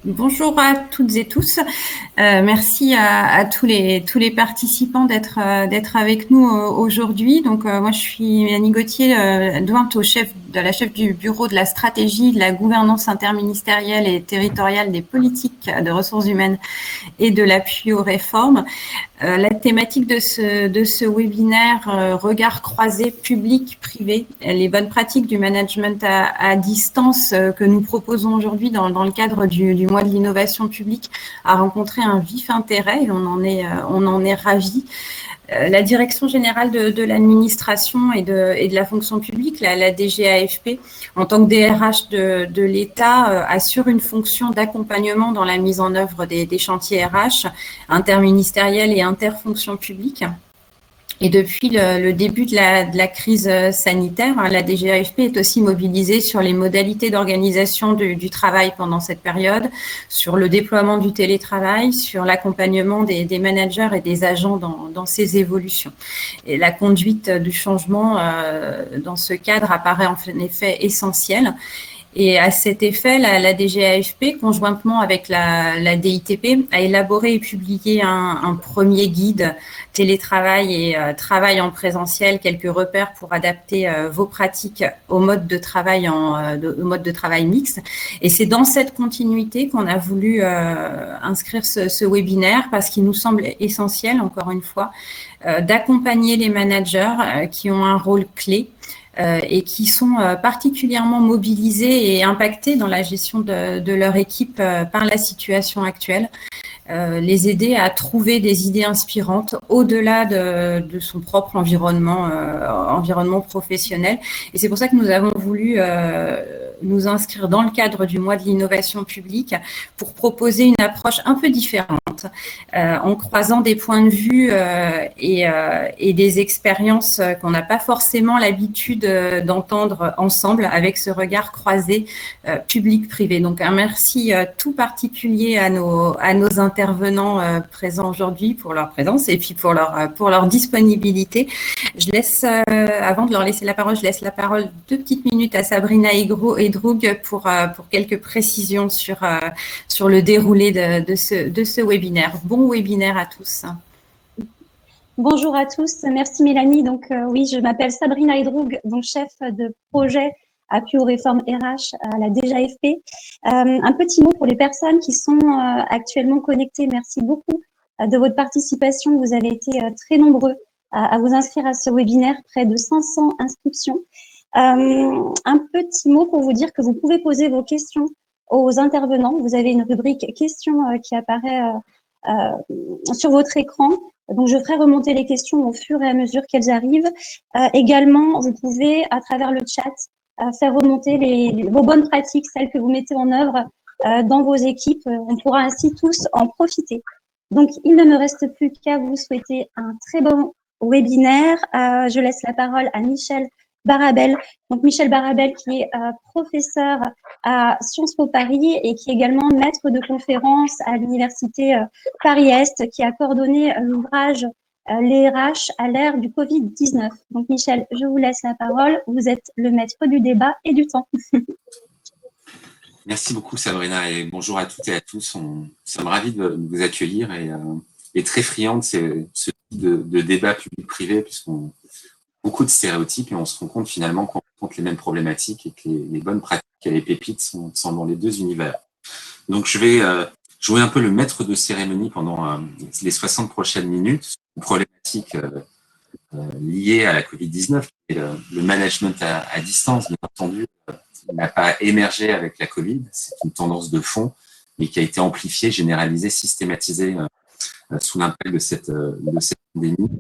Bonjour à toutes et tous. Merci à tous les participants d'être avec nous aujourd'hui. Donc moi je suis Mélanie Gauthier, adjointe à la chef du bureau de la stratégie, de la gouvernance interministérielle et territoriale des politiques de ressources humaines et de l'appui aux réformes. La thématique de ce webinaire, regard croisé public-privé, les bonnes pratiques du management à distance que nous proposons aujourd'hui dans le cadre du mois de l'innovation publique, a rencontré un vif intérêt et on en est ravis. La Direction générale de l'administration et de la fonction publique, la DGAFP, en tant que DRH de l'État, assure une fonction d'accompagnement dans la mise en œuvre des chantiers RH interministériels et interfonctions publiques. Et depuis le début de la crise sanitaire, la DGAFP est aussi mobilisée sur les modalités d'organisation du travail pendant cette période, sur le déploiement du télétravail, sur l'accompagnement des managers et des agents dans ces évolutions. Et la conduite du changement dans ce cadre apparaît en effet essentielle. Et à cet effet, la DGAFP, conjointement avec la DITP, a élaboré et publié un premier guide télétravail et travail en présentiel, quelques repères pour adapter vos pratiques au mode de travail mixte. Et c'est dans cette continuité qu'on a voulu inscrire ce webinaire parce qu'il nous semble essentiel, encore une fois, d'accompagner les managers qui ont un rôle clé et qui sont particulièrement mobilisés et impactés dans la gestion de leur équipe par la situation actuelle. Les aider à trouver des idées inspirantes au-delà de son propre environnement professionnel. Et c'est pour ça que nous avons voulu nous inscrire dans le cadre du mois de l'innovation publique pour proposer une approche un peu différente, en croisant des points de vue et des expériences qu'on n'a pas forcément l'habitude d'entendre ensemble avec ce regard croisé public-privé. Donc un merci tout particulier à nos intervenants présents aujourd'hui pour leur présence et puis pour leur disponibilité. Je laisse, avant de leur laisser la parole, je laisse la parole 2 petites minutes à Sabrina Edroug pour quelques précisions sur le déroulé de ce webinaire. Bon webinaire à tous. Bonjour à tous, merci Mélanie. Donc oui, je m'appelle Sabrina Edroug, donc chef de projet appui aux réformes RH à la DGAFP. Un petit mot pour les personnes qui sont actuellement connectées. Merci beaucoup de votre participation. Vous avez été très nombreux à vous inscrire à ce webinaire, près de 500 inscriptions. Un petit mot pour vous dire que vous pouvez poser vos questions aux intervenants. Vous avez une rubrique questions qui apparaît sur votre écran. Donc, je ferai remonter les questions au fur et à mesure qu'elles arrivent. Également, vous pouvez, à travers le chat, faire remonter vos bonnes pratiques, celles que vous mettez en œuvre dans vos équipes. On pourra ainsi tous en profiter. Donc, il ne me reste plus qu'à vous souhaiter un très bon webinaire. Je laisse la parole à Michel Barabel. Donc, Michel Barabel qui est professeur à Sciences Po Paris et qui est également maître de conférence à l'université Paris-Est, qui a coordonné l'ouvrage Les RH à l'ère du Covid-19. Donc, Michel, je vous laisse la parole. Vous êtes le maître du débat et du temps. Merci beaucoup, Sabrina, et bonjour à toutes et à tous. Nous sommes ravis de vous accueillir et très friands de ce type de débat public-privé, puisqu'on a beaucoup de stéréotypes et on se rend compte finalement qu'on rencontre les mêmes problématiques et que les bonnes pratiques et les pépites sont dans les deux univers. Donc, je vais jouer un peu le maître de cérémonie pendant les 60 prochaines minutes, une problématique liée à la Covid-19, et le management à distance, bien entendu, n'a pas émergé avec la Covid, c'est une tendance de fond, mais qui a été amplifiée, généralisée, systématisée sous l'impact de cette pandémie.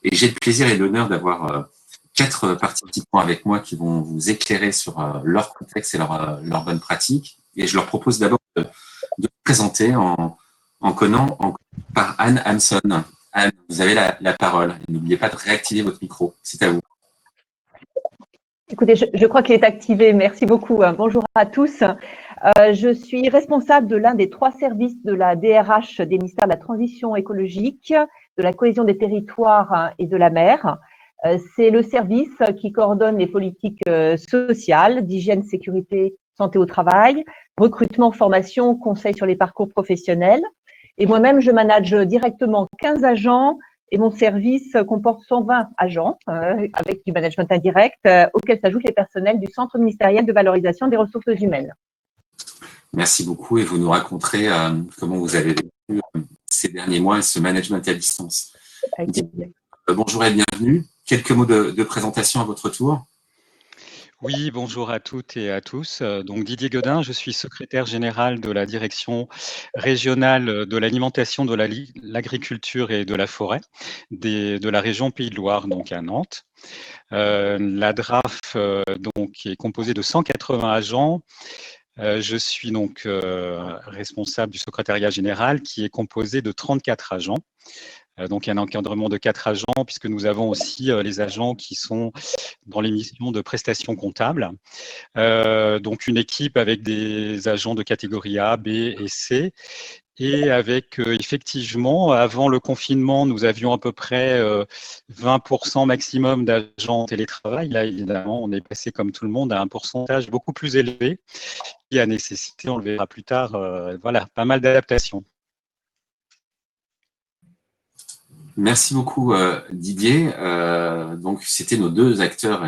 Et j'ai le plaisir et l'honneur d'avoir 4 participants avec moi qui vont vous éclairer sur leur contexte et leur bonne pratique. Et je leur propose d'abord de vous présenter en commençant par Anne Hanson. Anne, vous avez la parole. Et n'oubliez pas de réactiver votre micro. C'est à vous. Écoutez, je crois qu'il est activé. Merci beaucoup. Bonjour à tous. Je suis responsable de l'un des 3 services de la DRH des ministères de la Transition écologique, de la cohésion des territoires et de la mer. C'est le service qui coordonne les politiques sociales, d'hygiène, sécurité, santé au travail, recrutement, formation, conseil sur les parcours professionnels. Et moi-même, je manage directement 15 agents et mon service comporte 120 agents avec du management indirect auquel s'ajoutent les personnels du Centre ministériel de valorisation des ressources humaines. Merci beaucoup et vous nous raconterez comment vous avez vécu ces derniers mois ce management à distance. Bonjour et bienvenue. Quelques mots de présentation à votre tour. Oui, bonjour à toutes et à tous. Donc Didier Godin, je suis secrétaire général de la direction régionale de l'alimentation, de l'agriculture et de la forêt de la région Pays de Loire, donc à Nantes. La DRAF donc, est composée de 180 agents. Je suis donc responsable du secrétariat général qui est composé de 34 agents. Donc, un encadrement de 4 agents, puisque nous avons aussi les agents qui sont dans les missions de prestations comptables. Donc, une équipe avec des agents de catégorie A, B et C. Et avec, effectivement, avant le confinement, nous avions à peu près 20% maximum d'agents en télétravail. Là, évidemment, on est passé, comme tout le monde, à un pourcentage beaucoup plus élevé qui a nécessité, on le verra plus tard, voilà, pas mal d'adaptations. Merci beaucoup Didier. Donc c'était nos deux acteurs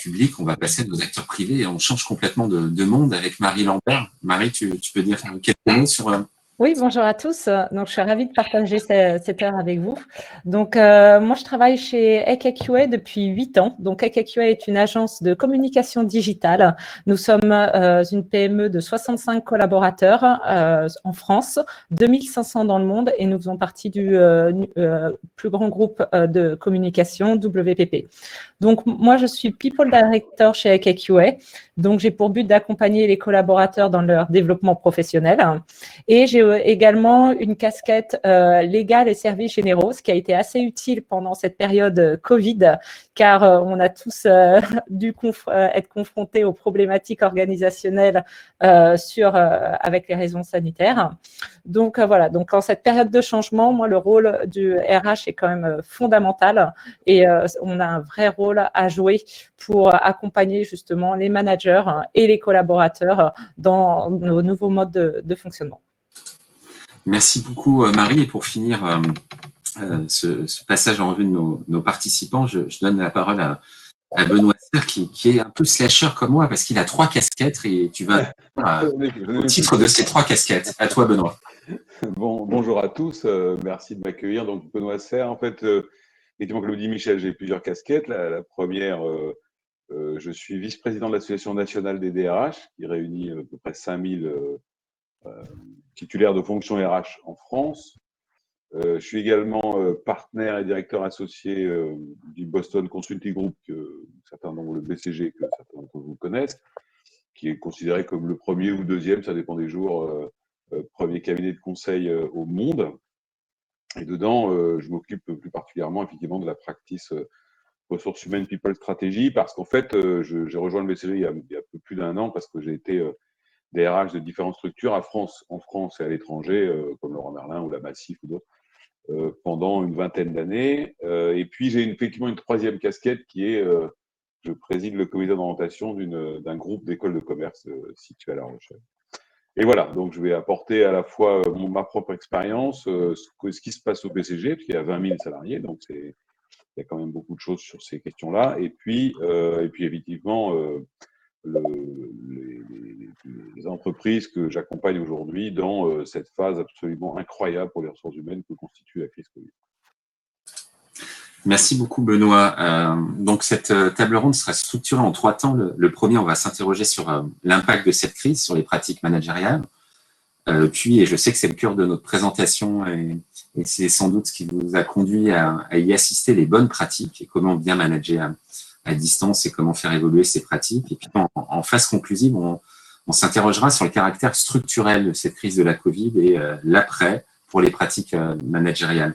publics. On va passer à nos acteurs privés et on change complètement de monde avec Marie Lambert. Marie, tu peux dire quelques mots sur... Oui, bonjour à tous. Donc, je suis ravie de partager cette heure avec vous. Donc, moi, je travaille chez EKQA depuis 8 ans. Donc, EKQA est une agence de communication digitale. Nous sommes une PME de 65 collaborateurs en France, 2500 dans le monde et nous faisons partie du plus grand groupe de communication WPP. Donc, moi, je suis People Director chez EKQA. Donc, j'ai pour but d'accompagner les collaborateurs dans leur développement professionnel. Et j'ai également une casquette légale et services généraux, ce qui a été assez utile pendant cette période Covid, car on a tous dû être confrontés aux problématiques organisationnelles avec les raisons sanitaires. Donc, voilà. Donc, en cette période de changement, moi, le rôle du RH est quand même fondamental et on a un vrai rôle à jouer pour accompagner justement les managers et les collaborateurs dans nos nouveaux modes de fonctionnement. Merci beaucoup Marie. Et pour finir ce passage en revue de nos participants, je donne la parole à Benoît Serre qui est un peu slasher comme moi parce qu'il a 3 casquettes et tu vas au titre de ces 3 casquettes. À toi Benoît. Bonjour à tous, merci de m'accueillir. Donc Benoît Serre, en fait, effectivement comme le dit Michel, j'ai plusieurs casquettes. La première, je suis vice-président de l'Association nationale des DRH qui réunit à peu près 5000 titulaire de fonctions RH en France. Je suis également partenaire et directeur associé du Boston Consulting Group, que certains d'entre le BCG, que certains d'entre vous connaissent, qui est considéré comme le premier ou deuxième, ça dépend des jours, premier cabinet de conseil au monde. Et dedans, je m'occupe plus particulièrement effectivement de la practice ressources humaines People Strategy, parce qu'en fait, j'ai rejoint le BCG il y a un peu plus d'1 an, parce que j'ai été DRH de différentes structures en France et à l'étranger, comme Laurent Merlin ou la Massif ou d'autres, pendant une vingtaine d'années. Et puis, j'ai effectivement une troisième casquette qui est, je préside le comité d'orientation d'un groupe d'écoles de commerce situé à La Rochelle. Et voilà, donc je vais apporter à la fois ma propre expérience, ce qui se passe au BCG, parce qu'il y a 20 000 salariés, donc il y a quand même beaucoup de choses sur ces questions-là. Et puis effectivement, les entreprises que j'accompagne aujourd'hui dans cette phase absolument incroyable pour les ressources humaines que constitue la crise Covid. Merci beaucoup Benoît. Donc cette table ronde sera structurée en 3 temps. Le premier, on va s'interroger sur l'impact de cette crise sur les pratiques managériales. Puis, et je sais que c'est le cœur de notre présentation et c'est sans doute ce qui vous a conduit à y assister, les bonnes pratiques et comment bien manager à distance et comment faire évoluer ces pratiques. Et puis en phase conclusive, on s'interrogera sur le caractère structurel de cette crise de la Covid et l'après pour les pratiques managériales.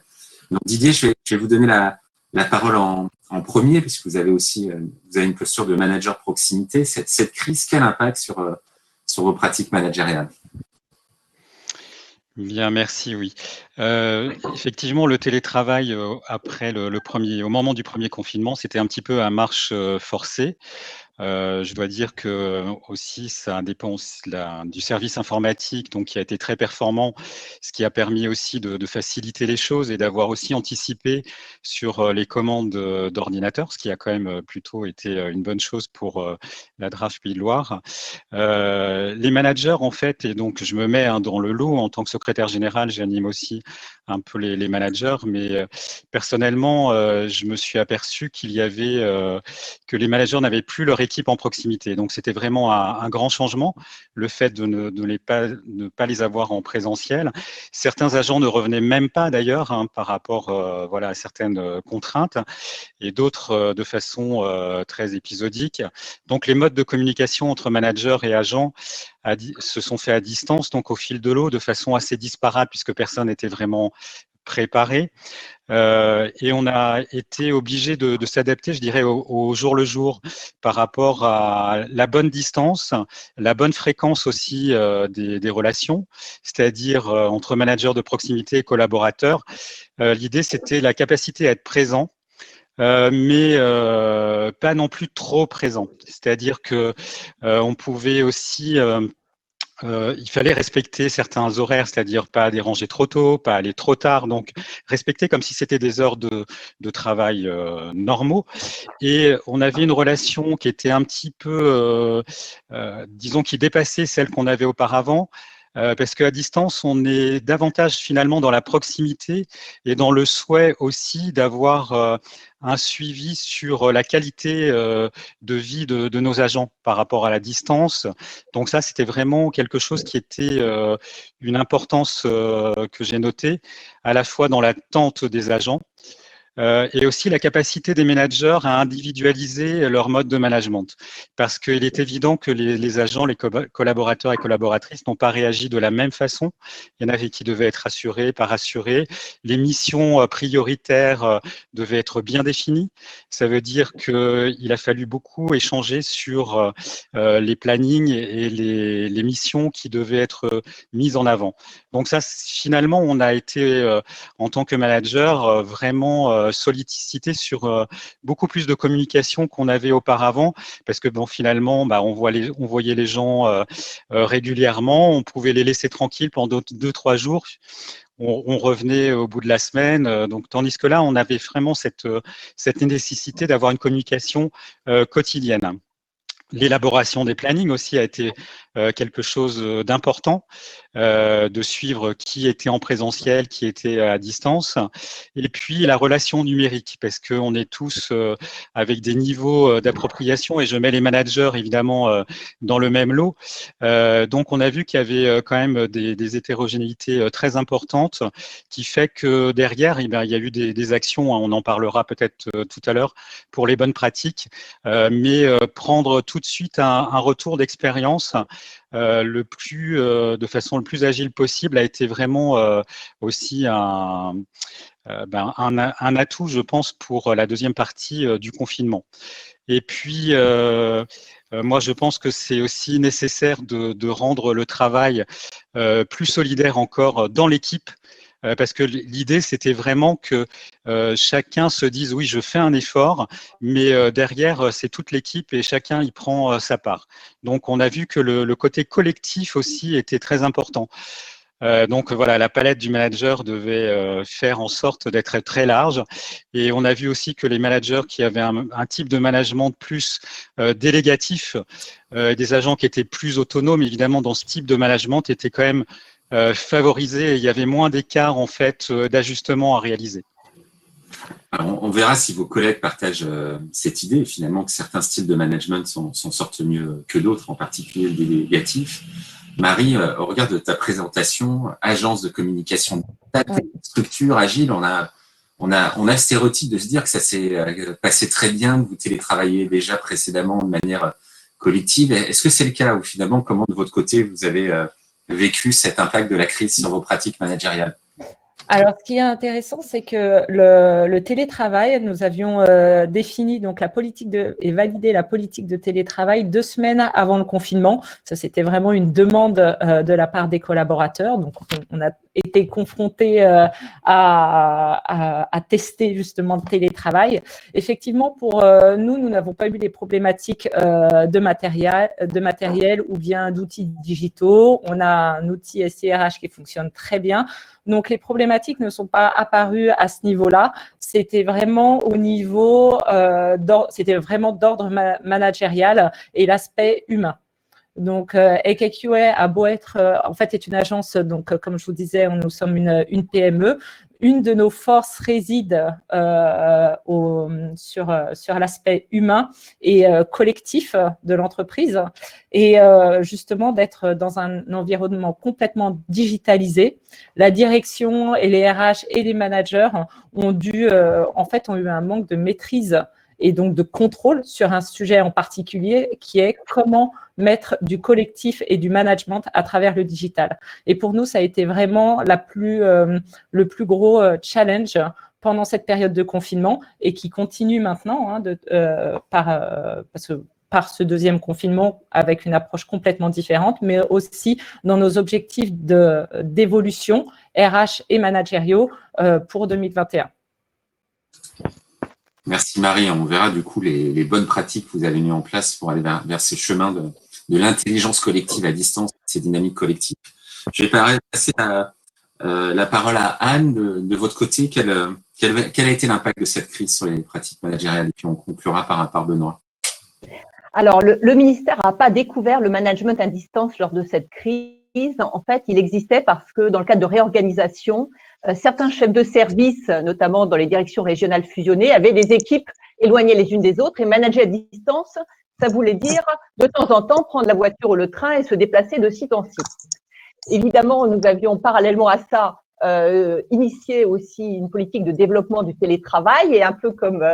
Donc Didier, je vais vous donner la parole en premier, puisque vous avez une posture de manager proximité. Cette crise, quel impact sur vos pratiques managériales? Bien, merci, oui. Effectivement, le télétravail au moment du premier confinement, c'était un petit peu à marche forcée. Je dois dire que aussi ça dépend aussi du service informatique, donc qui a été très performant, ce qui a permis aussi de faciliter les choses et d'avoir aussi anticipé sur les commandes d'ordinateurs, ce qui a quand même plutôt été une bonne chose pour la DRAF Pays de Loire. Les managers, en fait, et donc je me mets dans le lot en tant que secrétaire général, j'anime aussi un peu les managers, mais personnellement, je me suis aperçu qu'il y avait que les managers n'avaient plus leur équipe en proximité. Donc c'était vraiment un grand changement, le fait de ne pas les avoir en présentiel. Certains agents ne revenaient même pas d'ailleurs par rapport voilà, à certaines contraintes, et d'autres de façon très épisodique. Donc les modes de communication entre managers et agents se sont faits à distance, donc au fil de l'eau, de façon assez disparate, puisque personne n'était vraiment préparé. Et on a été obligé de s'adapter, je dirais, au jour le jour par rapport à la bonne distance, la bonne fréquence aussi des relations, c'est-à-dire entre managers de proximité et collaborateurs. L'idée, c'était la capacité à être présent, mais pas non plus trop présent. C'est-à-dire que on pouvait aussi il fallait respecter certains horaires, c'est-à-dire pas déranger trop tôt, pas aller trop tard, donc respecter comme si c'était des heures de travail normaux. Et on avait une relation qui était un petit peu, disons, qui dépassait celle qu'on avait auparavant. Parce qu'à distance, on est davantage finalement dans la proximité et dans le souhait aussi d'avoir un suivi sur la qualité de vie de nos agents par rapport à la distance. Donc ça, c'était vraiment quelque chose qui était une importance que j'ai notée, à la fois dans l'attente des agents, et aussi la capacité des managers à individualiser leur mode de management. Parce qu'il est évident que les agents, les collaborateurs et collaboratrices n'ont pas réagi de la même façon. Il y en avait qui devaient être assurés, pas rassurés. Les missions prioritaires devaient être bien définies. Ça veut dire qu'il a fallu beaucoup échanger sur les plannings et les missions qui devaient être mises en avant. Donc ça, finalement, on a été, en tant que manager, vraiment sollicité sur beaucoup plus de communication qu'on avait auparavant, parce que bon, finalement, on voyait les gens régulièrement, on pouvait les laisser tranquilles pendant 2-3 jours. On revenait au bout de la semaine, donc tandis que là, on avait vraiment cette nécessité d'avoir une communication quotidienne. L'élaboration des plannings aussi a été quelque chose d'important, de suivre qui était en présentiel, qui était à distance, et puis la relation numérique, parce qu'on est tous avec des niveaux d'appropriation, et je mets les managers évidemment dans le même lot. Donc on a vu qu'il y avait quand même des hétérogénéités très importantes, qui fait que derrière, il y a eu des actions, on en parlera peut-être tout à l'heure, pour les bonnes pratiques, mais prendre tout de suite un retour d'expérience de façon le plus agile possible a été vraiment aussi un atout, je pense, pour la deuxième partie du confinement. Et puis, moi, je pense que c'est aussi nécessaire de rendre le travail plus solidaire encore dans l'équipe, parce que l'idée, c'était vraiment que chacun se dise, oui, je fais un effort, mais derrière, c'est toute l'équipe et chacun y prend sa part. Donc, on a vu que le côté collectif aussi était très important. Donc voilà, la palette du manager devait faire en sorte d'être très large, et on a vu aussi que les managers qui avaient un type de management plus délégatif, des agents qui étaient plus autonomes, évidemment dans ce type de management, étaient quand même favorisés, et il y avait moins d'écart en fait d'ajustement à réaliser. Alors, on verra si vos collègues partagent cette idée, finalement, que certains styles de management s'en sortent mieux que d'autres, en particulier le délégatif. Marie, au regard de ta présentation, agence de communication, structure agile, on a le stéréotype de se dire que ça s'est passé très bien, que vous télétravaillez déjà précédemment de manière collective. Est-ce que c'est le cas, ou finalement, comment de votre côté vous avez vécu cet impact de la crise sur vos pratiques managériales? Alors, ce qui est intéressant, c'est que le télétravail, nous avions défini donc la politique et validé la politique de télétravail 2 semaines avant le confinement. Ça, c'était vraiment une demande de la part des collaborateurs. Donc, on a été confrontés à tester justement le télétravail. Effectivement, pour nous n'avons pas eu des problématiques de matériel ou bien d'outils digitaux. On a un outil SIRH qui fonctionne très bien. Donc, les problématiques ne sont pas apparues à ce niveau-là. C'était vraiment au niveau, c'était vraiment d'ordre managérial et l'aspect humain. Donc, AKQA a beau être, en fait, est une agence, donc, comme je vous disais, nous sommes une PME. Une de nos forces réside sur l'aspect humain et collectif de l'entreprise et justement d'être dans un environnement complètement digitalisé. La direction et les RH et les managers ont eu un manque de maîtrise et donc de contrôle sur un sujet en particulier qui est comment mettre du collectif et du management à travers le digital. Et pour nous, ça a été vraiment le plus gros challenge pendant cette période de confinement et qui continue maintenant par ce deuxième confinement avec une approche complètement différente, mais aussi dans nos objectifs d'évolution RH et managériaux pour 2021. Merci Marie. On verra du coup les bonnes pratiques que vous avez mises en place pour aller vers ces chemins de l'intelligence collective à distance, ces dynamiques collectives. Je vais passer la parole à Anne. De votre côté, quel a été l'impact de cette crise sur les pratiques managériales? Et puis on conclura par Benoît. Alors, le ministère n'a pas découvert le management à distance lors de cette crise. En fait, il existait parce que dans le cadre de réorganisation, certains chefs de service, notamment dans les directions régionales fusionnées, avaient des équipes éloignées les unes des autres et manager à distance, ça voulait dire de temps en temps prendre la voiture ou le train et se déplacer de site en site. Évidemment, nous avions parallèlement à ça initié aussi une politique de développement du télétravail et un peu comme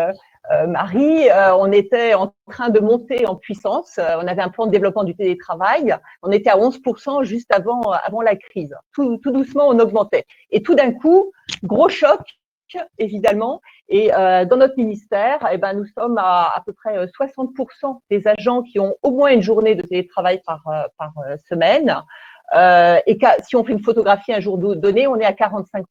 Marie, on était en train de monter en puissance. On avait un plan de développement du télétravail. On était à 11% juste avant la crise. Tout doucement, on augmentait. Et tout d'un coup, gros choc, évidemment. Et dans notre ministère, nous sommes à peu près 60% des agents qui ont au moins une journée de télétravail par semaine. Et si on fait une photographie un jour donné, on est à 45%.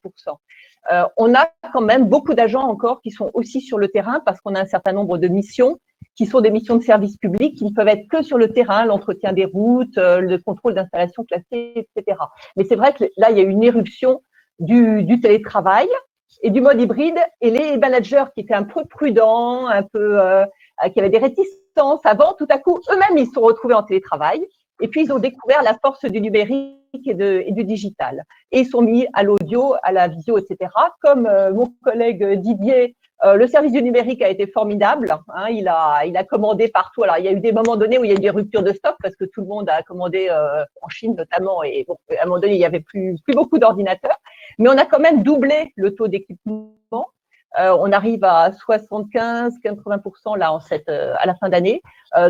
On a quand même beaucoup d'agents encore qui sont aussi sur le terrain parce qu'on a un certain nombre de missions qui sont des missions de service public qui ne peuvent être que sur le terrain, l'entretien des routes, le contrôle d'installations classées, etc. Mais c'est vrai que là, il y a eu une éruption du télétravail et du mode hybride et les managers qui étaient un peu prudents, qui avaient des réticences avant, tout à coup, eux-mêmes, ils se sont retrouvés en télétravail. Et puis, ils ont découvert la force du numérique et du digital. Et ils sont mis à l'audio, à la visio, etc. Comme mon collègue Didier, le service du numérique a été formidable. Hein, il a commandé partout. Alors, il y a eu des moments donnés où il y a eu des ruptures de stock parce que tout le monde a commandé en Chine notamment. Et bon, à un moment donné, il n'y avait plus beaucoup d'ordinateurs. Mais on a quand même doublé le taux d'équipement. On arrive à 75-80% là à la fin d'année.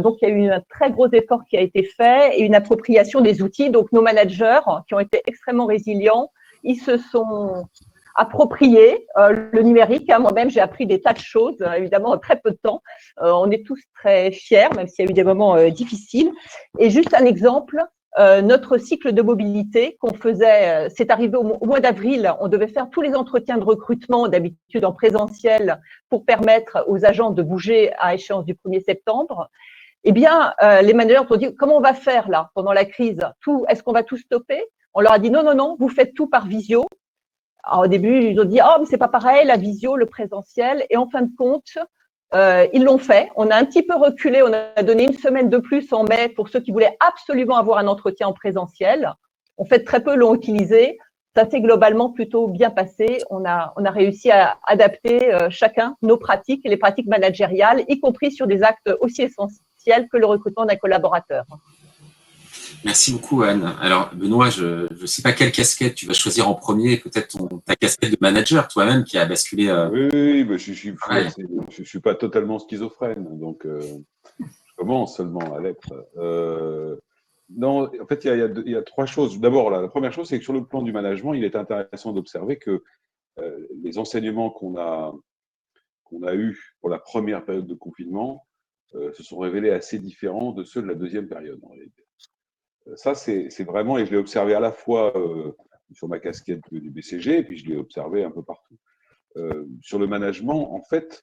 Donc, il y a eu un très gros effort qui a été fait et une appropriation des outils. Donc, nos managers qui ont été extrêmement résilients, ils se sont appropriés le numérique. Moi-même, j'ai appris des tas de choses, évidemment, en très peu de temps. On est tous très fiers, même s'il y a eu des moments difficiles. Et juste un exemple, notre cycle de mobilité qu'on faisait, c'est arrivé au mois d'avril, on devait faire tous les entretiens de recrutement d'habitude en présentiel pour permettre aux agents de bouger à échéance du 1er septembre. Eh bien, les managers ont dit, comment on va faire là, pendant la crise? Est-ce qu'on va tout stopper? On leur a dit, non, vous faites tout par visio. Alors, au début, ils ont dit, oh, mais c'est pas pareil, la visio, le présentiel. Et en fin de compte, ils l'ont fait. On a un petit peu reculé. On a donné une semaine de plus en mai pour ceux qui voulaient absolument avoir un entretien en présentiel. En fait, très peu l'ont utilisé. Ça s'est globalement plutôt bien passé. On a réussi à adapter chacun nos pratiques et les pratiques managériales, y compris sur des actes aussi essentiels que le recrutement d'un collaborateur. Merci beaucoup, Anne. Alors, Benoît, je ne sais pas quelle casquette tu vas choisir en premier, peut-être ta casquette de manager toi-même qui a basculé. Oui, mais je suis pas totalement schizophrène, donc je commence seulement à l'être. Non, en fait, il y a trois choses. D'abord, la première chose, c'est que sur le plan du management, il est intéressant d'observer que les enseignements qu'on a eus pour la première période de confinement se sont révélés assez différents de ceux de la deuxième période, en réalité. Ça, c'est vraiment, et je l'ai observé à la fois sur ma casquette du BCG, et puis je l'ai observé un peu partout. Sur le management, en fait,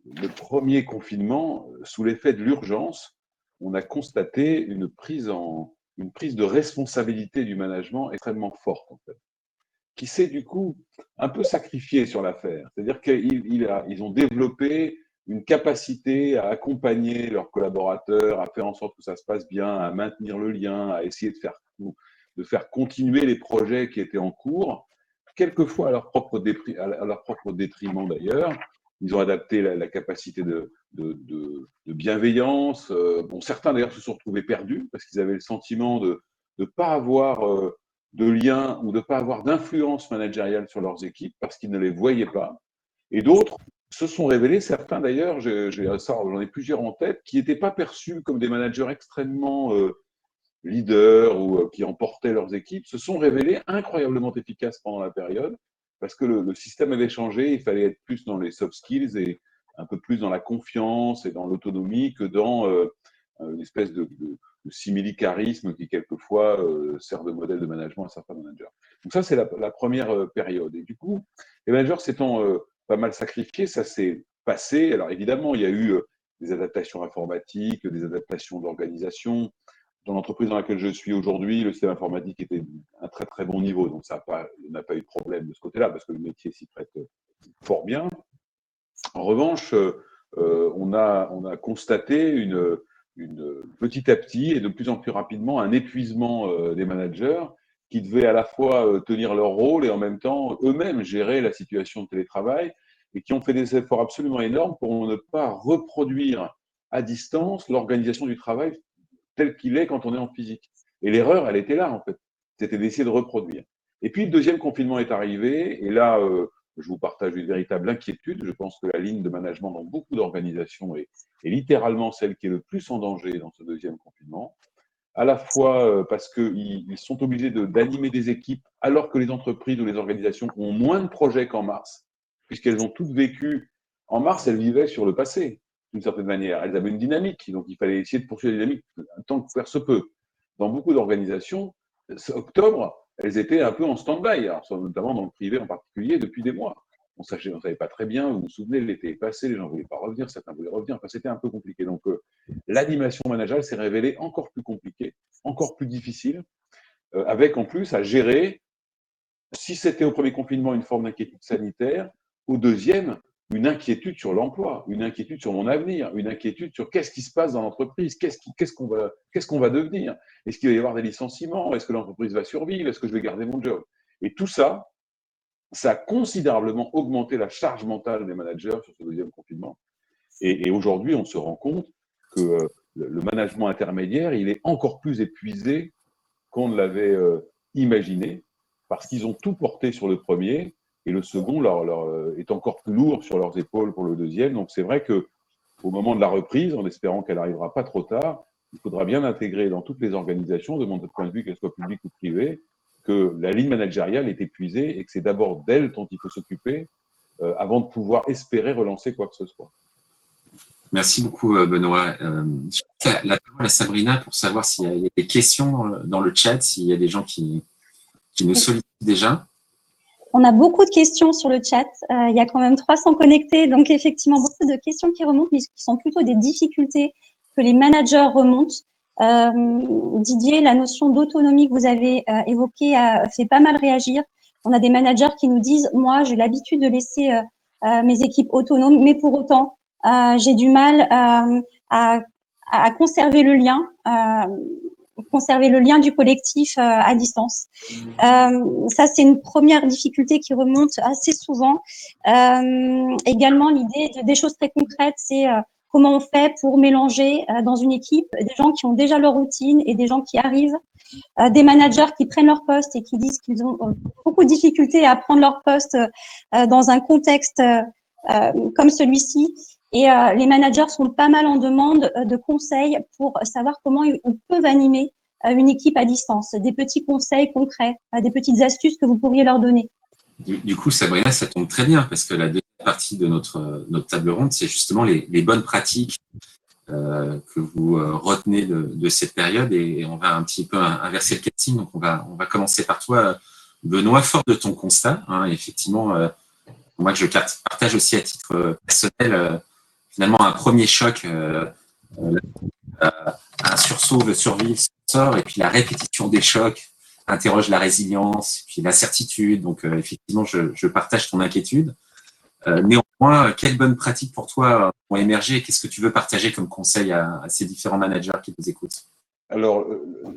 le premier confinement, sous l'effet de l'urgence, on a constaté une prise de responsabilité du management extrêmement forte, en fait, qui s'est du coup un peu sacrifié sur l'affaire. C'est-à-dire qu'ils ont développé une capacité à accompagner leurs collaborateurs, à faire en sorte que ça se passe bien, à maintenir le lien, à essayer de faire continuer les projets qui étaient en cours, quelquefois à leur propre détriment d'ailleurs. Ils ont adapté la capacité de bienveillance. Bon, certains d'ailleurs se sont retrouvés perdus parce qu'ils avaient le sentiment de ne pas avoir de lien ou de ne pas avoir d'influence managériale sur leurs équipes parce qu'ils ne les voyaient pas. Et d'autres se sont révélés, certains d'ailleurs, j'en ai plusieurs en tête, qui n'étaient pas perçus comme des managers extrêmement leaders ou qui emportaient leurs équipes, se sont révélés incroyablement efficaces pendant la période parce que le système avait changé, il fallait être plus dans les soft skills et un peu plus dans la confiance et dans l'autonomie que dans une espèce de simili-charisme qui quelquefois sert de modèle de management à certains managers. Donc ça, c'est la première période. Et du coup, les managers s'étant pas mal sacrifiés, ça s'est passé. Alors évidemment, il y a eu des adaptations informatiques, des adaptations d'organisation. Dans l'entreprise dans laquelle je suis aujourd'hui, le système informatique était à un très très bon niveau, donc il n'a pas eu de problème de ce côté-là, parce que le métier s'y prête fort bien. En revanche, on a constaté petit à petit et de plus en plus rapidement un épuisement des managers qui devaient à la fois tenir leur rôle et en même temps eux-mêmes gérer la situation de télétravail et qui ont fait des efforts absolument énormes pour ne pas reproduire à distance l'organisation du travail tel qu'il est quand on est en physique. Et l'erreur, elle était là, en fait. C'était d'essayer de reproduire. Et puis, le deuxième confinement est arrivé, et là, je vous partage une véritable inquiétude. Je pense que la ligne de management dans beaucoup d'organisations est littéralement celle qui est le plus en danger dans ce deuxième confinement. À la fois parce qu'ils sont obligés d'animer des équipes alors que les entreprises ou les organisations ont moins de projets qu'en mars, puisqu'elles ont toutes vécu. En mars, elles vivaient sur le passé. D'une certaine manière. Elles avaient une dynamique, donc il fallait essayer de poursuivre la dynamique tant que faire se peut. Dans beaucoup d'organisations, octobre, elles étaient un peu en stand-by, notamment dans le privé en particulier, depuis des mois. On ne savait pas très bien, vous vous souvenez, l'été est passé, les gens ne voulaient pas revenir, certains voulaient revenir, enfin, c'était un peu compliqué. Donc l'animation managériale s'est révélée encore plus compliquée, encore plus difficile, avec en plus à gérer, si c'était au premier confinement une forme d'inquiétude sanitaire, au deuxième, une inquiétude sur l'emploi, une inquiétude sur mon avenir, une inquiétude sur qu'est-ce qui se passe dans l'entreprise, qu'est-ce qu'on va devenir, est-ce qu'il va y avoir des licenciements, est-ce que l'entreprise va survivre, est-ce que je vais garder mon job. Et tout ça, ça a considérablement augmenté la charge mentale des managers sur ce deuxième confinement. Et aujourd'hui, on se rend compte que le management intermédiaire, il est encore plus épuisé qu'on ne l'avait imaginé, parce qu'ils ont tout porté sur le premier, et le second est encore plus lourd sur leurs épaules pour le deuxième. Donc c'est vrai qu'au moment de la reprise, en espérant qu'elle n'arrivera pas trop tard, il faudra bien intégrer dans toutes les organisations, de mon point de vue, qu'elles soient publiques ou privées, que la ligne managériale est épuisée et que c'est d'abord d'elle dont il faut s'occuper avant de pouvoir espérer relancer quoi que ce soit. Merci beaucoup, Benoît. La parole à Sabrina pour savoir s'il y a des questions dans le chat, s'il y a des gens qui nous sollicitent déjà. On a beaucoup de questions sur le chat. Il y a quand même 300 connectés, donc effectivement beaucoup de questions qui remontent, mais qui sont plutôt des difficultés que les managers remontent. Didier, la notion d'autonomie que vous avez évoquée fait pas mal réagir. On a des managers qui nous disent « Moi, j'ai l'habitude de laisser mes équipes autonomes, mais pour autant, j'ai du mal à conserver le lien du collectif à distance. » Ça, c'est une première difficulté qui remonte assez souvent. Également, l'idée des choses très concrètes, c'est comment on fait pour mélanger dans une équipe des gens qui ont déjà leur routine et des gens qui arrivent, des managers qui prennent leur poste et qui disent qu'ils ont beaucoup de difficultés à prendre leur poste dans un contexte comme celui-ci. Et les managers sont pas mal en demande de conseils pour savoir comment ils peuvent animer une équipe à distance, des petits conseils concrets, des petites astuces que vous pourriez leur donner. Du coup, Sabrina, ça tombe très bien parce que la deuxième partie de notre table ronde, c'est justement les bonnes pratiques que vous retenez de cette période et on va un petit peu inverser le casting. Donc, on va commencer par toi, Benoît, fort de ton constat, hein, effectivement, moi que je partage aussi à titre personnel, finalement un premier choc, un sursaut de survie sort, et puis la répétition des chocs interroge la résilience, puis l'incertitude. Donc effectivement, je partage ton inquiétude. Néanmoins, quelles bonnes pratiques pour toi ont émergé? Qu'est-ce que tu veux partager comme conseil à ces différents managers qui nous écoutent? Alors,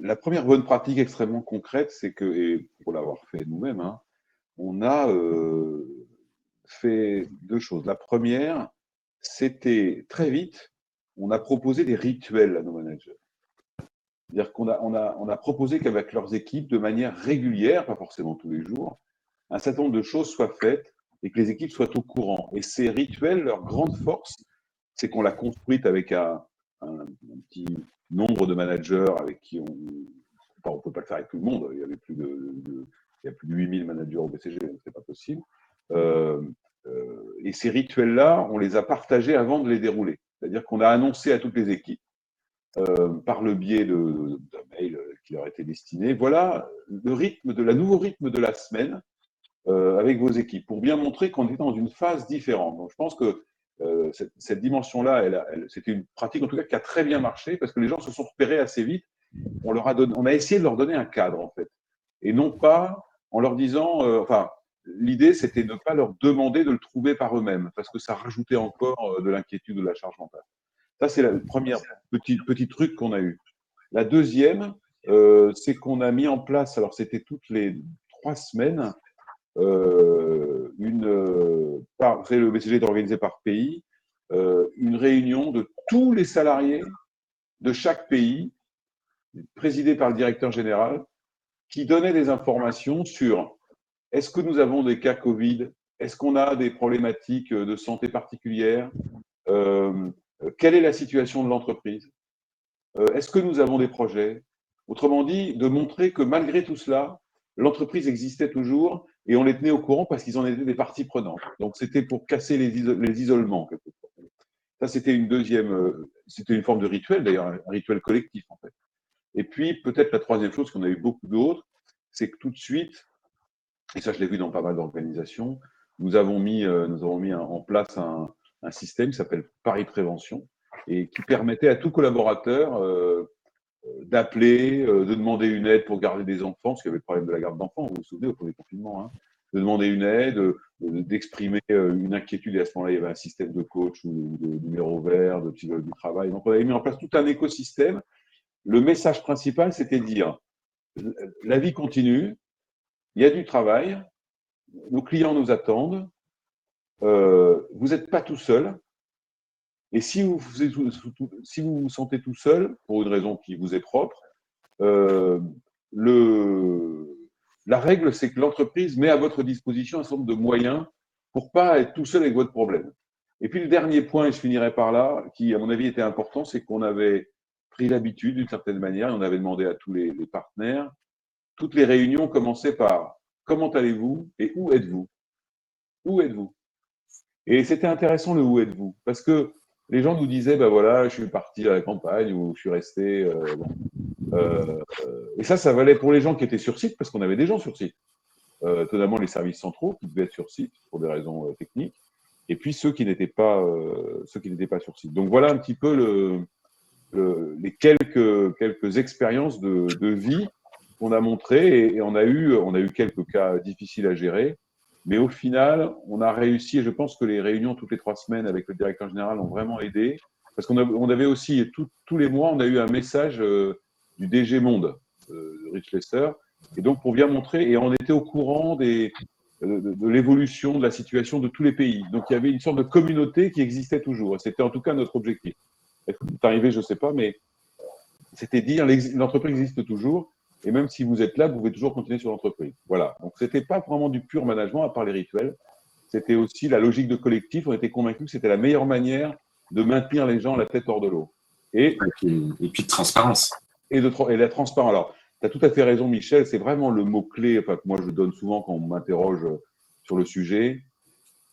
la première bonne pratique extrêmement concrète, c'est que, et pour l'avoir fait nous-mêmes, hein, on a fait deux choses. La première, c'était très vite, on a proposé des rituels à nos managers. C'est-à-dire qu'on a proposé qu'avec leurs équipes, de manière régulière, pas forcément tous les jours, un certain nombre de choses soient faites et que les équipes soient au courant. Et ces rituels, leur grande force, c'est qu'on l'a construite avec un petit nombre de managers avec qui on ne peut pas le faire avec tout le monde. Il y avait plus il y a plus de 8000 managers au BCG, donc c'est pas possible. Et ces rituels-là, on les a partagés avant de les dérouler. C'est-à-dire qu'on a annoncé à toutes les équipes, par le biais d'un mail qui leur était destiné, voilà le nouveau rythme de la semaine avec vos équipes, pour bien montrer qu'on était dans une phase différente. Donc je pense que cette dimension-là, c'était une pratique en tout cas qui a très bien marché, parce que les gens se sont repérés assez vite. On a essayé de leur donner un cadre, en fait, et non pas en leur disant, l'idée c'était de ne pas leur demander de le trouver par eux-mêmes, parce que ça rajoutait encore de l'inquiétude, de la charge mentale. Ça, c'est le premier petit truc qu'on a eu. La deuxième, c'est qu'on a mis en place, alors c'était toutes les 3 semaines, le BCG est organisé par pays, une réunion de tous les salariés de chaque pays, présidée par le directeur général, qui donnait des informations sur est-ce que nous avons des cas Covid, est-ce qu'on a des problématiques de santé particulières, quelle est la situation de l'entreprise, est-ce que nous avons des projets. Autrement dit, de montrer que malgré tout cela, l'entreprise existait toujours et on les tenait au courant parce qu'ils en étaient des parties prenantes. Donc, c'était pour casser les isolements, quelque part. Ça, c'était une deuxième, c'était une forme de rituel, d'ailleurs, un rituel collectif, en fait. Et puis, peut-être la troisième chose, qu'on a eu beaucoup d'autres, c'est que tout de suite, et ça, je l'ai vu dans pas mal d'organisations, nous avons mis en place un système qui s'appelle Paris Prévention et qui permettait à tout collaborateur d'appeler, de demander une aide pour garder des enfants, parce qu'il y avait le problème de la garde d'enfants, vous vous souvenez, au premier confinement, hein, de demander une aide, d'exprimer une inquiétude, et à ce moment-là, il y avait un système de coach ou de numéro vert, de psychologue du travail. Donc, on avait mis en place tout un écosystème. Le message principal, c'était de dire, la vie continue, il y a du travail, nos clients nous attendent, vous n'êtes pas tout seul, et si vous vous sentez tout seul, pour une raison qui vous est propre, la règle, c'est que l'entreprise met à votre disposition un certain nombre de moyens pour ne pas être tout seul avec votre problème. Et puis le dernier point, et je finirai par là, qui à mon avis était important, c'est qu'on avait pris l'habitude d'une certaine manière, et on avait demandé à tous les partenaires, toutes les réunions commençaient par « Comment allez-vous » et « Où êtes-vous » ? Où êtes-vous ? Et c'était intéressant le « Où êtes-vous » parce que les gens nous disaient, ben voilà, je suis parti à la campagne ou je suis resté. Et ça valait pour les gens qui étaient sur site, parce qu'on avait des gens sur site. Notamment les services centraux qui devaient être sur site pour des raisons techniques, et puis ceux qui n'étaient pas sur site. Donc voilà un petit peu les quelques expériences de vie qu'on a montrées, et on a eu quelques cas difficiles à gérer. Mais au final, on a réussi, et je pense que les réunions toutes les 3 semaines avec le directeur général ont vraiment aidé, parce qu'on avait aussi, tous les mois, on a eu un message du DG Monde, Rich Lester, et donc pour bien montrer, et on était au courant de l'évolution de la situation de tous les pays. Donc il y avait une sorte de communauté qui existait toujours, et c'était en tout cas notre objectif. Est-ce que c'est arrivé, je ne sais pas, mais c'était dire l'entreprise existe toujours, et même si vous êtes là, vous pouvez toujours continuer sur l'entreprise. Voilà. Donc, ce n'était pas vraiment du pur management, à part les rituels. C'était aussi la logique de collectif. On était convaincus que c'était la meilleure manière de maintenir les gens la tête hors de l'eau. Et puis de transparence. Et la transparence. Alors, tu as tout à fait raison, Michel. C'est vraiment le mot-clé que moi, je donne souvent quand on m'interroge sur le sujet.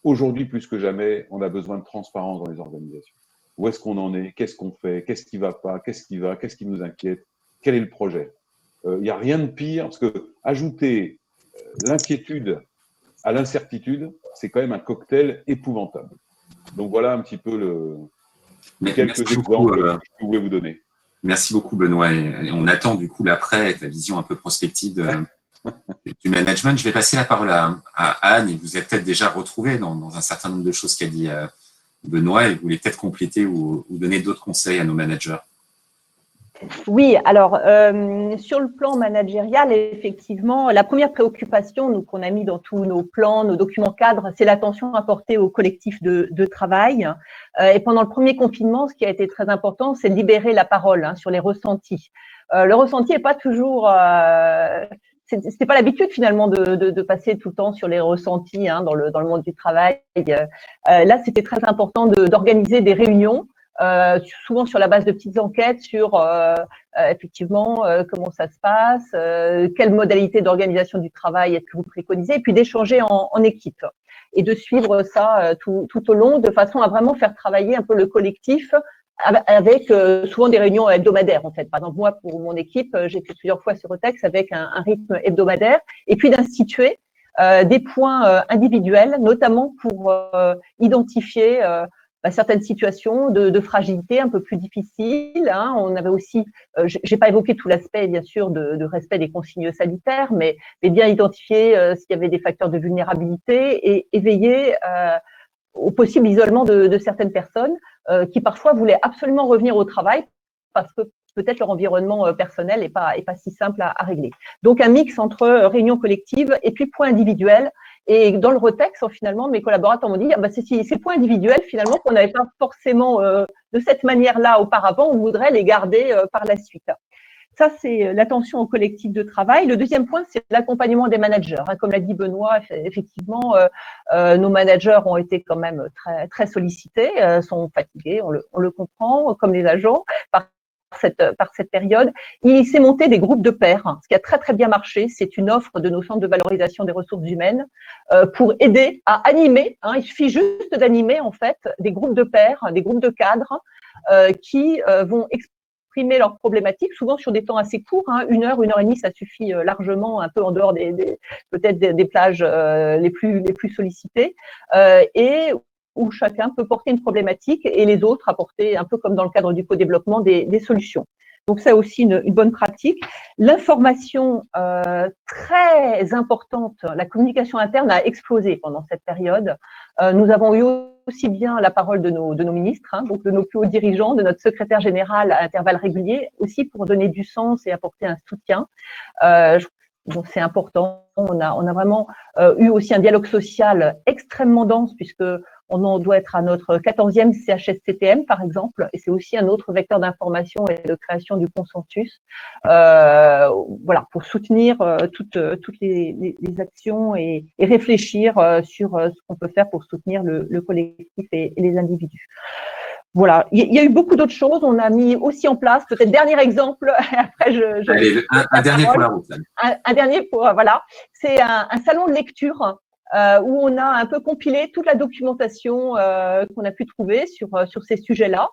Aujourd'hui, plus que jamais, on a besoin de transparence dans les organisations. Où est-ce qu'on en est? Qu'est-ce qu'on fait? Qu'est-ce qui ne va pas? Qu'est-ce qui va? Qu'est-ce qui nous inquiète? Quel est le projet? Il n'y a rien de pire, parce que ajouter l'inquiétude à l'incertitude, c'est quand même un cocktail épouvantable. Donc voilà un petit peu quelques exemples que je pouvais vous donner. Merci beaucoup, Benoît. Et on attend du coup l'après, ta vision un peu prospective du management. Je vais passer la parole à Anne, et vous êtes peut-être déjà retrouvée dans un certain nombre de choses qu'a dit Benoît, et vous voulez peut-être compléter ou donner d'autres conseils à nos managers. Oui, alors sur le plan managérial, effectivement, la première préoccupation qu'on a mis dans tous nos plans, nos documents cadres, c'est l'attention apportée au collectif de travail. Et pendant le premier confinement, ce qui a été très important, c'est de libérer la parole sur les ressentis. Le ressenti n'est pas toujours… c'était pas l'habitude finalement de passer tout le temps sur les ressentis dans le monde du travail. Là, c'était très important d'organiser des réunions. Souvent sur la base de petites enquêtes sur effectivement comment ça se passe, quelle modalité d'organisation du travail est-ce que vous préconisez, et puis d'échanger en équipe et de suivre ça tout au long, de façon à vraiment faire travailler un peu le collectif avec souvent des réunions hebdomadaires en fait. Par exemple, moi pour mon équipe, j'ai fait plusieurs fois sur Otex avec un rythme hebdomadaire, et puis d'instituer des points individuels, notamment pour identifier certaines situations de fragilité un peu plus difficiles. On avait aussi, j'ai pas évoqué tout l'aspect bien sûr de respect des consignes sanitaires, mais bien identifier s'il y avait des facteurs de vulnérabilité et veiller au possible isolement de certaines personnes qui parfois voulaient absolument revenir au travail parce que peut-être leur environnement personnel n'est pas si simple à régler. Donc un mix entre réunion collective et puis points individuels. Et dans le Rotex, finalement, mes collaborateurs m'ont dit c'est ces points individuels finalement qu'on n'avait pas forcément de cette manière-là auparavant, on voudrait les garder par la suite. Ça, c'est l'attention au collectif de travail. Le deuxième point, c'est l'accompagnement des managers. Comme l'a dit Benoît, effectivement, nos managers ont été quand même très, très sollicités, sont fatigués, on le comprend, comme les agents, par cette période. Il s'est monté des groupes de pairs, ce qui a très très bien marché. C'est une offre de nos centres de valorisation des ressources humaines pour aider à animer. Il suffit juste d'animer en fait des groupes de pairs, des groupes de cadres qui vont exprimer leurs problématiques, souvent sur des temps assez courts, 1 heure, 1 heure et demie, ça suffit largement, un peu en dehors peut-être des plages les plus sollicitées, et où chacun peut porter une problématique et les autres apporter, un peu comme dans le cadre du co-développement, des solutions. Donc, c'est aussi une bonne pratique. L'information très importante, la communication interne a explosé pendant cette période. Nous avons eu aussi bien la parole de nos ministres, donc de nos plus hauts dirigeants, de notre secrétaire général à intervalles réguliers, aussi pour donner du sens et apporter un soutien. Donc, c'est important. On a vraiment eu aussi un dialogue social extrêmement dense, puisque on en doit être à notre 14e CHSCTM, par exemple, et c'est aussi un autre vecteur d'information et de création du consensus. Voilà, pour soutenir toutes les actions et réfléchir sur ce qu'on peut faire pour soutenir le collectif et les individus. Voilà, il y a eu beaucoup d'autres choses. On a mis aussi en place, peut-être dernier exemple, après Allez, un dernier pour la route. Un dernier pour, voilà, c'est un salon de lecture où on a un peu compilé toute la documentation qu'on a pu trouver sur ces sujets-là,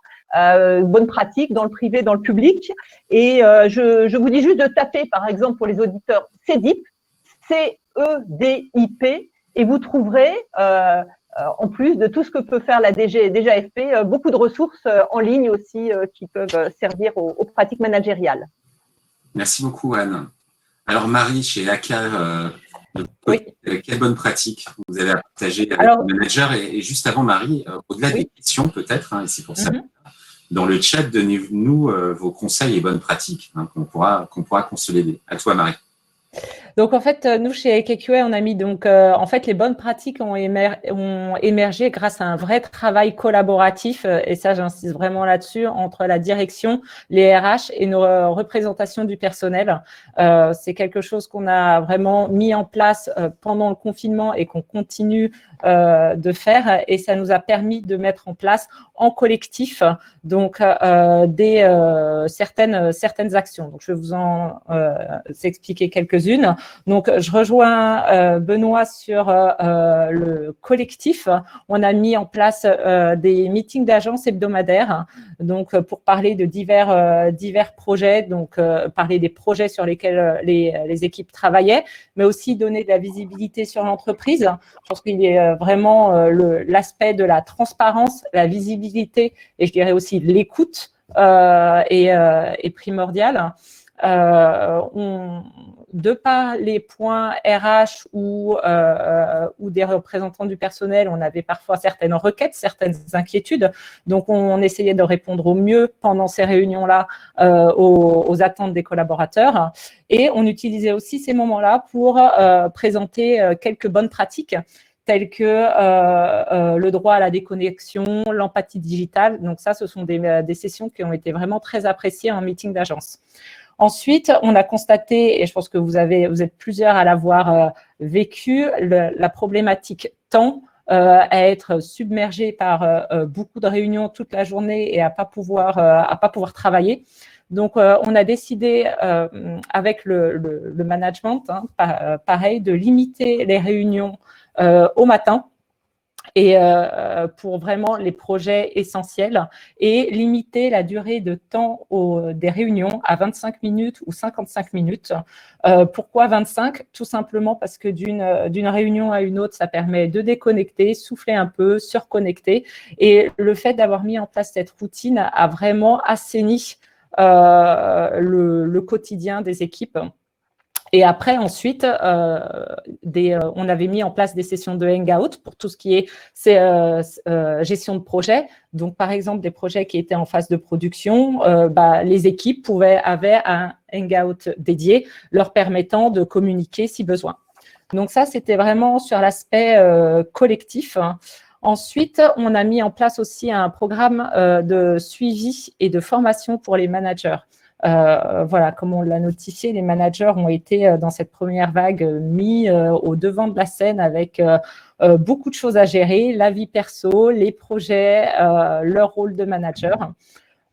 bonne pratique dans le privé, dans le public. Et je vous dis juste de taper, par exemple, pour les auditeurs, CEDIP, CEDIP, et vous trouverez en plus de tout ce que peut faire la DGAFP, beaucoup de ressources en ligne aussi qui peuvent servir aux pratiques managériales. Merci beaucoup, Anne. Alors, Marie, chez ACA, oui. Quelle bonne pratique vous avez à partager avec les managers. Et juste avant, Marie, au-delà des questions peut-être, et c'est pour ça, dans le chat, donnez-nous vos conseils et bonnes pratiques qu'on pourra consolider. À toi, Marie. Donc, en fait, nous, chez AKQA, on a mis donc, en fait, les bonnes pratiques ont émergé grâce à un vrai travail collaboratif, et ça, j'insiste vraiment là-dessus, entre la direction, les RH et nos représentations du personnel. C'est quelque chose qu'on a vraiment mis en place pendant le confinement et qu'on continue de faire, et ça nous a permis de mettre en place en collectif donc certaines actions. Donc, je vais vous en expliquer quelques-unes. Donc, je rejoins Benoît sur le collectif. On a mis en place des meetings d'agence hebdomadaires, donc pour parler de divers projets, donc parler des projets sur lesquels les équipes travaillaient, mais aussi donner de la visibilité sur l'entreprise. Je pense qu'il y a vraiment l'aspect de la transparence, la visibilité et je dirais aussi l'écoute est primordial. De par les points RH ou des représentants du personnel, on avait parfois certaines requêtes, certaines inquiétudes. Donc, on essayait de répondre au mieux pendant ces réunions-là aux attentes des collaborateurs. Et on utilisait aussi ces moments-là pour présenter quelques bonnes pratiques telles que le droit à la déconnexion, l'empathie digitale. Donc ça, ce sont des sessions qui ont été vraiment très appréciées en meeting d'agence. Ensuite, on a constaté, et je pense que vous êtes plusieurs à l'avoir vécu, la problématique temps, à être submergé par beaucoup de réunions toute la journée et à pas pouvoir travailler. Donc, on a décidé avec le management, pareil, de limiter les réunions au matin et pour vraiment les projets essentiels et limiter la durée de temps des réunions à 25 minutes ou 55 minutes. Pourquoi 25? Tout simplement parce que d'une réunion à une autre, ça permet de déconnecter, souffler un peu, se reconnecter. Et le fait d'avoir mis en place cette routine a vraiment assaini le quotidien des équipes. Et après, ensuite, on avait mis en place des sessions de hangout pour tout ce qui est gestion de projet. Donc, par exemple, des projets qui étaient en phase de production, les équipes avaient un hangout dédié leur permettant de communiquer si besoin. Donc, ça, c'était vraiment sur l'aspect collectif. Ensuite, on a mis en place aussi un programme de suivi et de formation pour les managers. Voilà, comme on l'a notifié, les managers ont été dans cette première vague mis au devant de la scène avec beaucoup de choses à gérer, la vie perso, les projets, leur rôle de manager.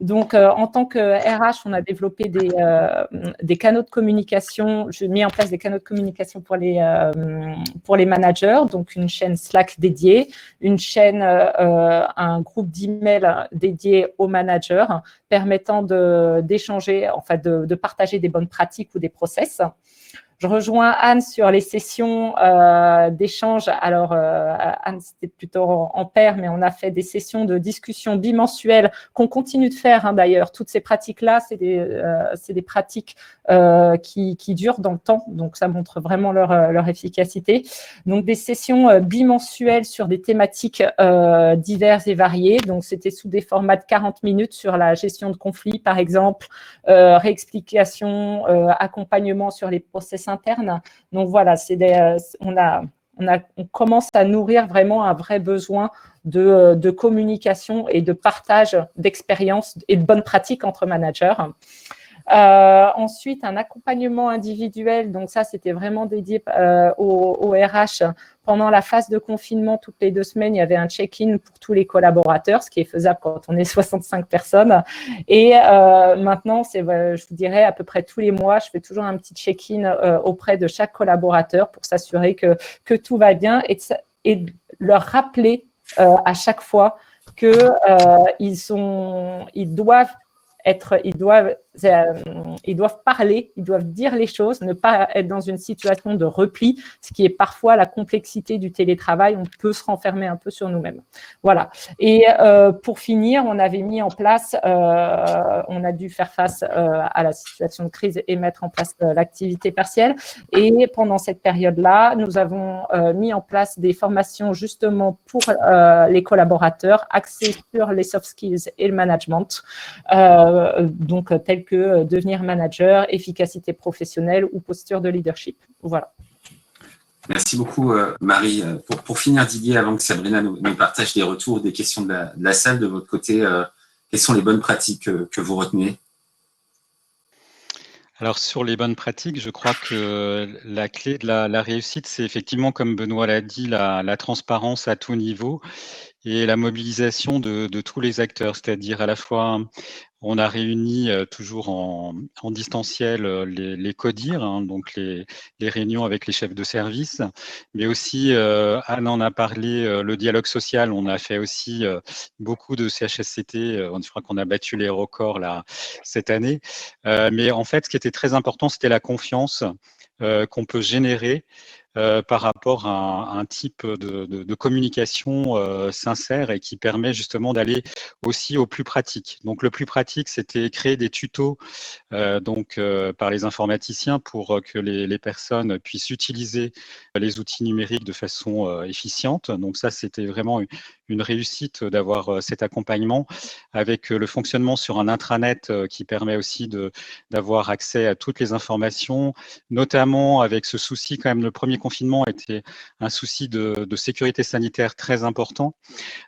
Donc, en tant que RH, on a développé des canaux de communication. J'ai mis en place des canaux de communication pour les managers, donc une chaîne Slack dédiée, une chaîne, un groupe d'email dédié aux managers, permettant d'échanger, en fait, de partager des bonnes pratiques ou des process. Je rejoins Anne sur les sessions d'échange. Alors, Anne, c'était plutôt en pair, mais on a fait des sessions de discussion bimensuelles qu'on continue de faire, d'ailleurs. Toutes ces pratiques-là, c'est des pratiques qui durent dans le temps. Donc, ça montre vraiment leur efficacité. Donc, des sessions bimensuelles sur des thématiques diverses et variées. Donc, c'était sous des formats de 40 minutes sur la gestion de conflits, par exemple, réexplication, accompagnement sur les process internes. Donc voilà, on commence à nourrir vraiment un vrai besoin de communication et de partage d'expériences et de bonnes pratiques entre managers. Ensuite, un accompagnement individuel. Donc ça, c'était vraiment dédié au RH. Pendant la phase de confinement, toutes les 2 semaines, il y avait un check-in pour tous les collaborateurs, ce qui est faisable quand on est 65 personnes. Et maintenant, je vous dirais, à peu près tous les mois, je fais toujours un petit check-in auprès de chaque collaborateur pour s'assurer que tout va bien et leur rappeler à chaque fois qu'ils doivent parler, ils doivent dire les choses, ne pas être dans une situation de repli, ce qui est parfois la complexité du télétravail. On peut se renfermer un peu sur nous-mêmes. Voilà. Et pour finir, on avait mis en place, on a dû faire face à la situation de crise et mettre en place l'activité partielle. Et pendant cette période-là, nous avons mis en place des formations justement pour les collaborateurs axées sur les soft skills et le management. Donc tels que devenir manager, efficacité professionnelle ou posture de leadership. Voilà. Merci beaucoup, Marie. Pour finir, Didier, avant que Sabrina nous partage des retours, des questions de la salle, de votre côté, quelles sont les bonnes pratiques que vous retenez? Alors, sur les bonnes pratiques, je crois que la clé de la réussite, c'est effectivement, comme Benoît l'a dit, la transparence à tout niveau et la mobilisation de tous les acteurs, c'est-à-dire à la fois, on a réuni toujours en distanciel les CODIR, hein, donc les réunions avec les chefs de service, mais aussi, Anne en a parlé, le dialogue social, on a fait aussi beaucoup de CHSCT, je crois qu'on a battu les records là cette année, mais en fait, ce qui était très important, c'était la confiance qu'on peut générer par rapport à un type de communication sincère et qui permet justement d'aller aussi au plus pratique. Donc le plus pratique, c'était créer des tutos par les informaticiens pour que les personnes puissent utiliser les outils numériques de façon efficiente. Donc ça, c'était vraiment une réussite d'avoir cet accompagnement avec le fonctionnement sur un intranet qui permet aussi d'avoir accès à toutes les informations, notamment avec ce souci quand même, le premier confinement était un souci de sécurité sanitaire très important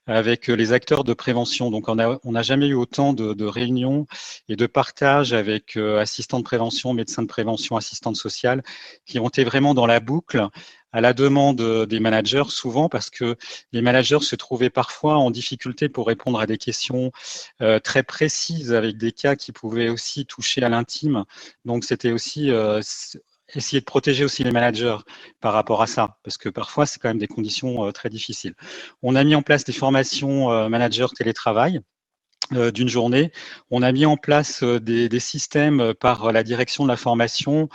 avec les acteurs de prévention. Donc, on n'a jamais eu autant de réunions et de partages avec assistants de prévention, médecins de prévention, assistantes sociales, qui ont été vraiment dans la boucle à la demande des managers, souvent parce que les managers se trouvaient parfois en difficulté pour répondre à des questions très précises avec des cas qui pouvaient aussi toucher à l'intime. Donc, c'était aussi essayer de protéger aussi les managers par rapport à ça, parce que parfois, c'est quand même des conditions très difficiles. On a mis en place des formations managers télétravail d'une journée. On a mis en place des systèmes par la direction de la formation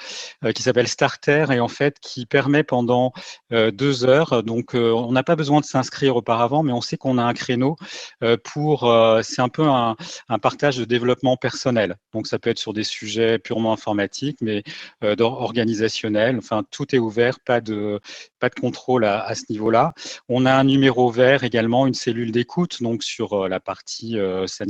qui s'appelle Starter et en fait qui permet pendant 2 heures, donc on n'a pas besoin de s'inscrire auparavant, mais on sait qu'on a un créneau c'est un peu un partage de développement personnel. Donc ça peut être sur des sujets purement informatiques, mais organisationnels. Enfin, tout est ouvert, pas de contrôle à ce niveau-là. On a un numéro vert également, une cellule d'écoute, donc sur la partie sanitaire.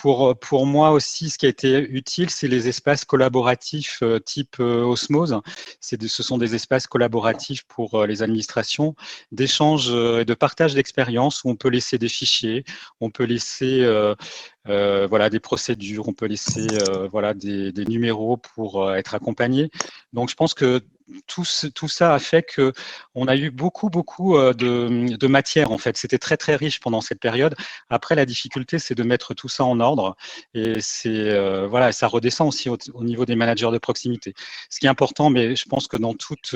Pour moi aussi, ce qui a été utile, c'est les espaces collaboratifs type Osmose. Ce sont des espaces collaboratifs pour les administrations, d'échange et de partage d'expériences où on peut laisser des fichiers, on peut laisser des procédures, on peut laisser des numéros pour être accompagné. Donc, je pense que tout ça a fait que on a eu beaucoup de matière en fait. C'était très très riche pendant cette période. Après, la difficulté, c'est de mettre tout ça en ordre et ça redescend aussi au niveau des managers de proximité. Ce qui est important, mais je pense que dans toute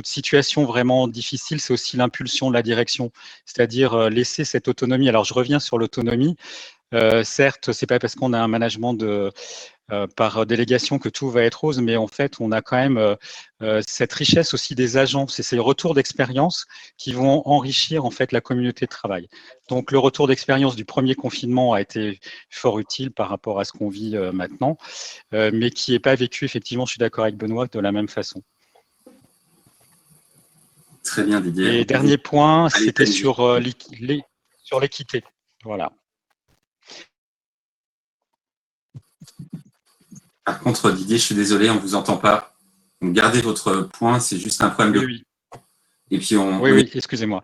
situation vraiment difficile, c'est aussi l'impulsion de la direction, c'est-à-dire laisser cette autonomie. Alors, je reviens sur l'autonomie. Certes, c'est pas parce qu'on a un management par délégation que tout va être rose, mais en fait, on a quand même cette richesse aussi des agents. C'est ces retours d'expérience qui vont enrichir en fait la communauté de travail. Donc, le retour d'expérience du premier confinement a été fort utile par rapport à ce qu'on vit maintenant, mais qui n'est pas vécu, effectivement, je suis d'accord avec Benoît, de la même façon. Très bien, Didier. Et dernier point, c'était sur l'équité. Voilà. Par contre, Didier, je suis désolé, on ne vous entend pas. Donc, gardez votre point, c'est juste un problème de... Oui. Et puis Oui, excusez-moi.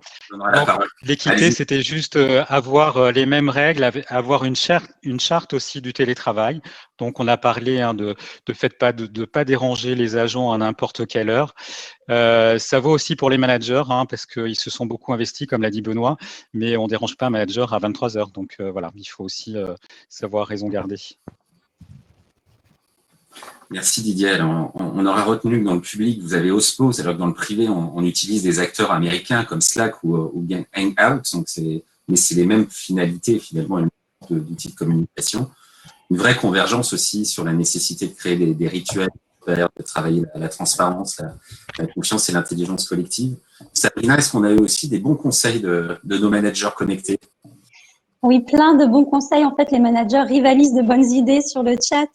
L'équité, c'était juste avoir les mêmes règles, avoir une charte aussi du télétravail. Donc, on a parlé de fait de pas déranger les agents à n'importe quelle heure. Ça vaut aussi pour les managers, parce qu'ils se sont beaucoup investis, comme l'a dit Benoît, mais on ne dérange pas un manager à 23 heures. Donc, voilà, il faut aussi savoir raison garder. Merci Didier. Alors, on aura retenu que dans le public, vous avez Osmose, alors que dans le privé, on utilise des acteurs américains comme Slack ou bien Hangout. Mais c'est les mêmes finalités, finalement, d'outils de communication. Une vraie convergence aussi sur la nécessité de créer des rituels, de travailler la transparence, la confiance et l'intelligence collective. Sabrina, est-ce qu'on a eu aussi des bons conseils de nos managers connectés? Oui, plein de bons conseils. En fait, les managers rivalisent de bonnes idées sur le chat.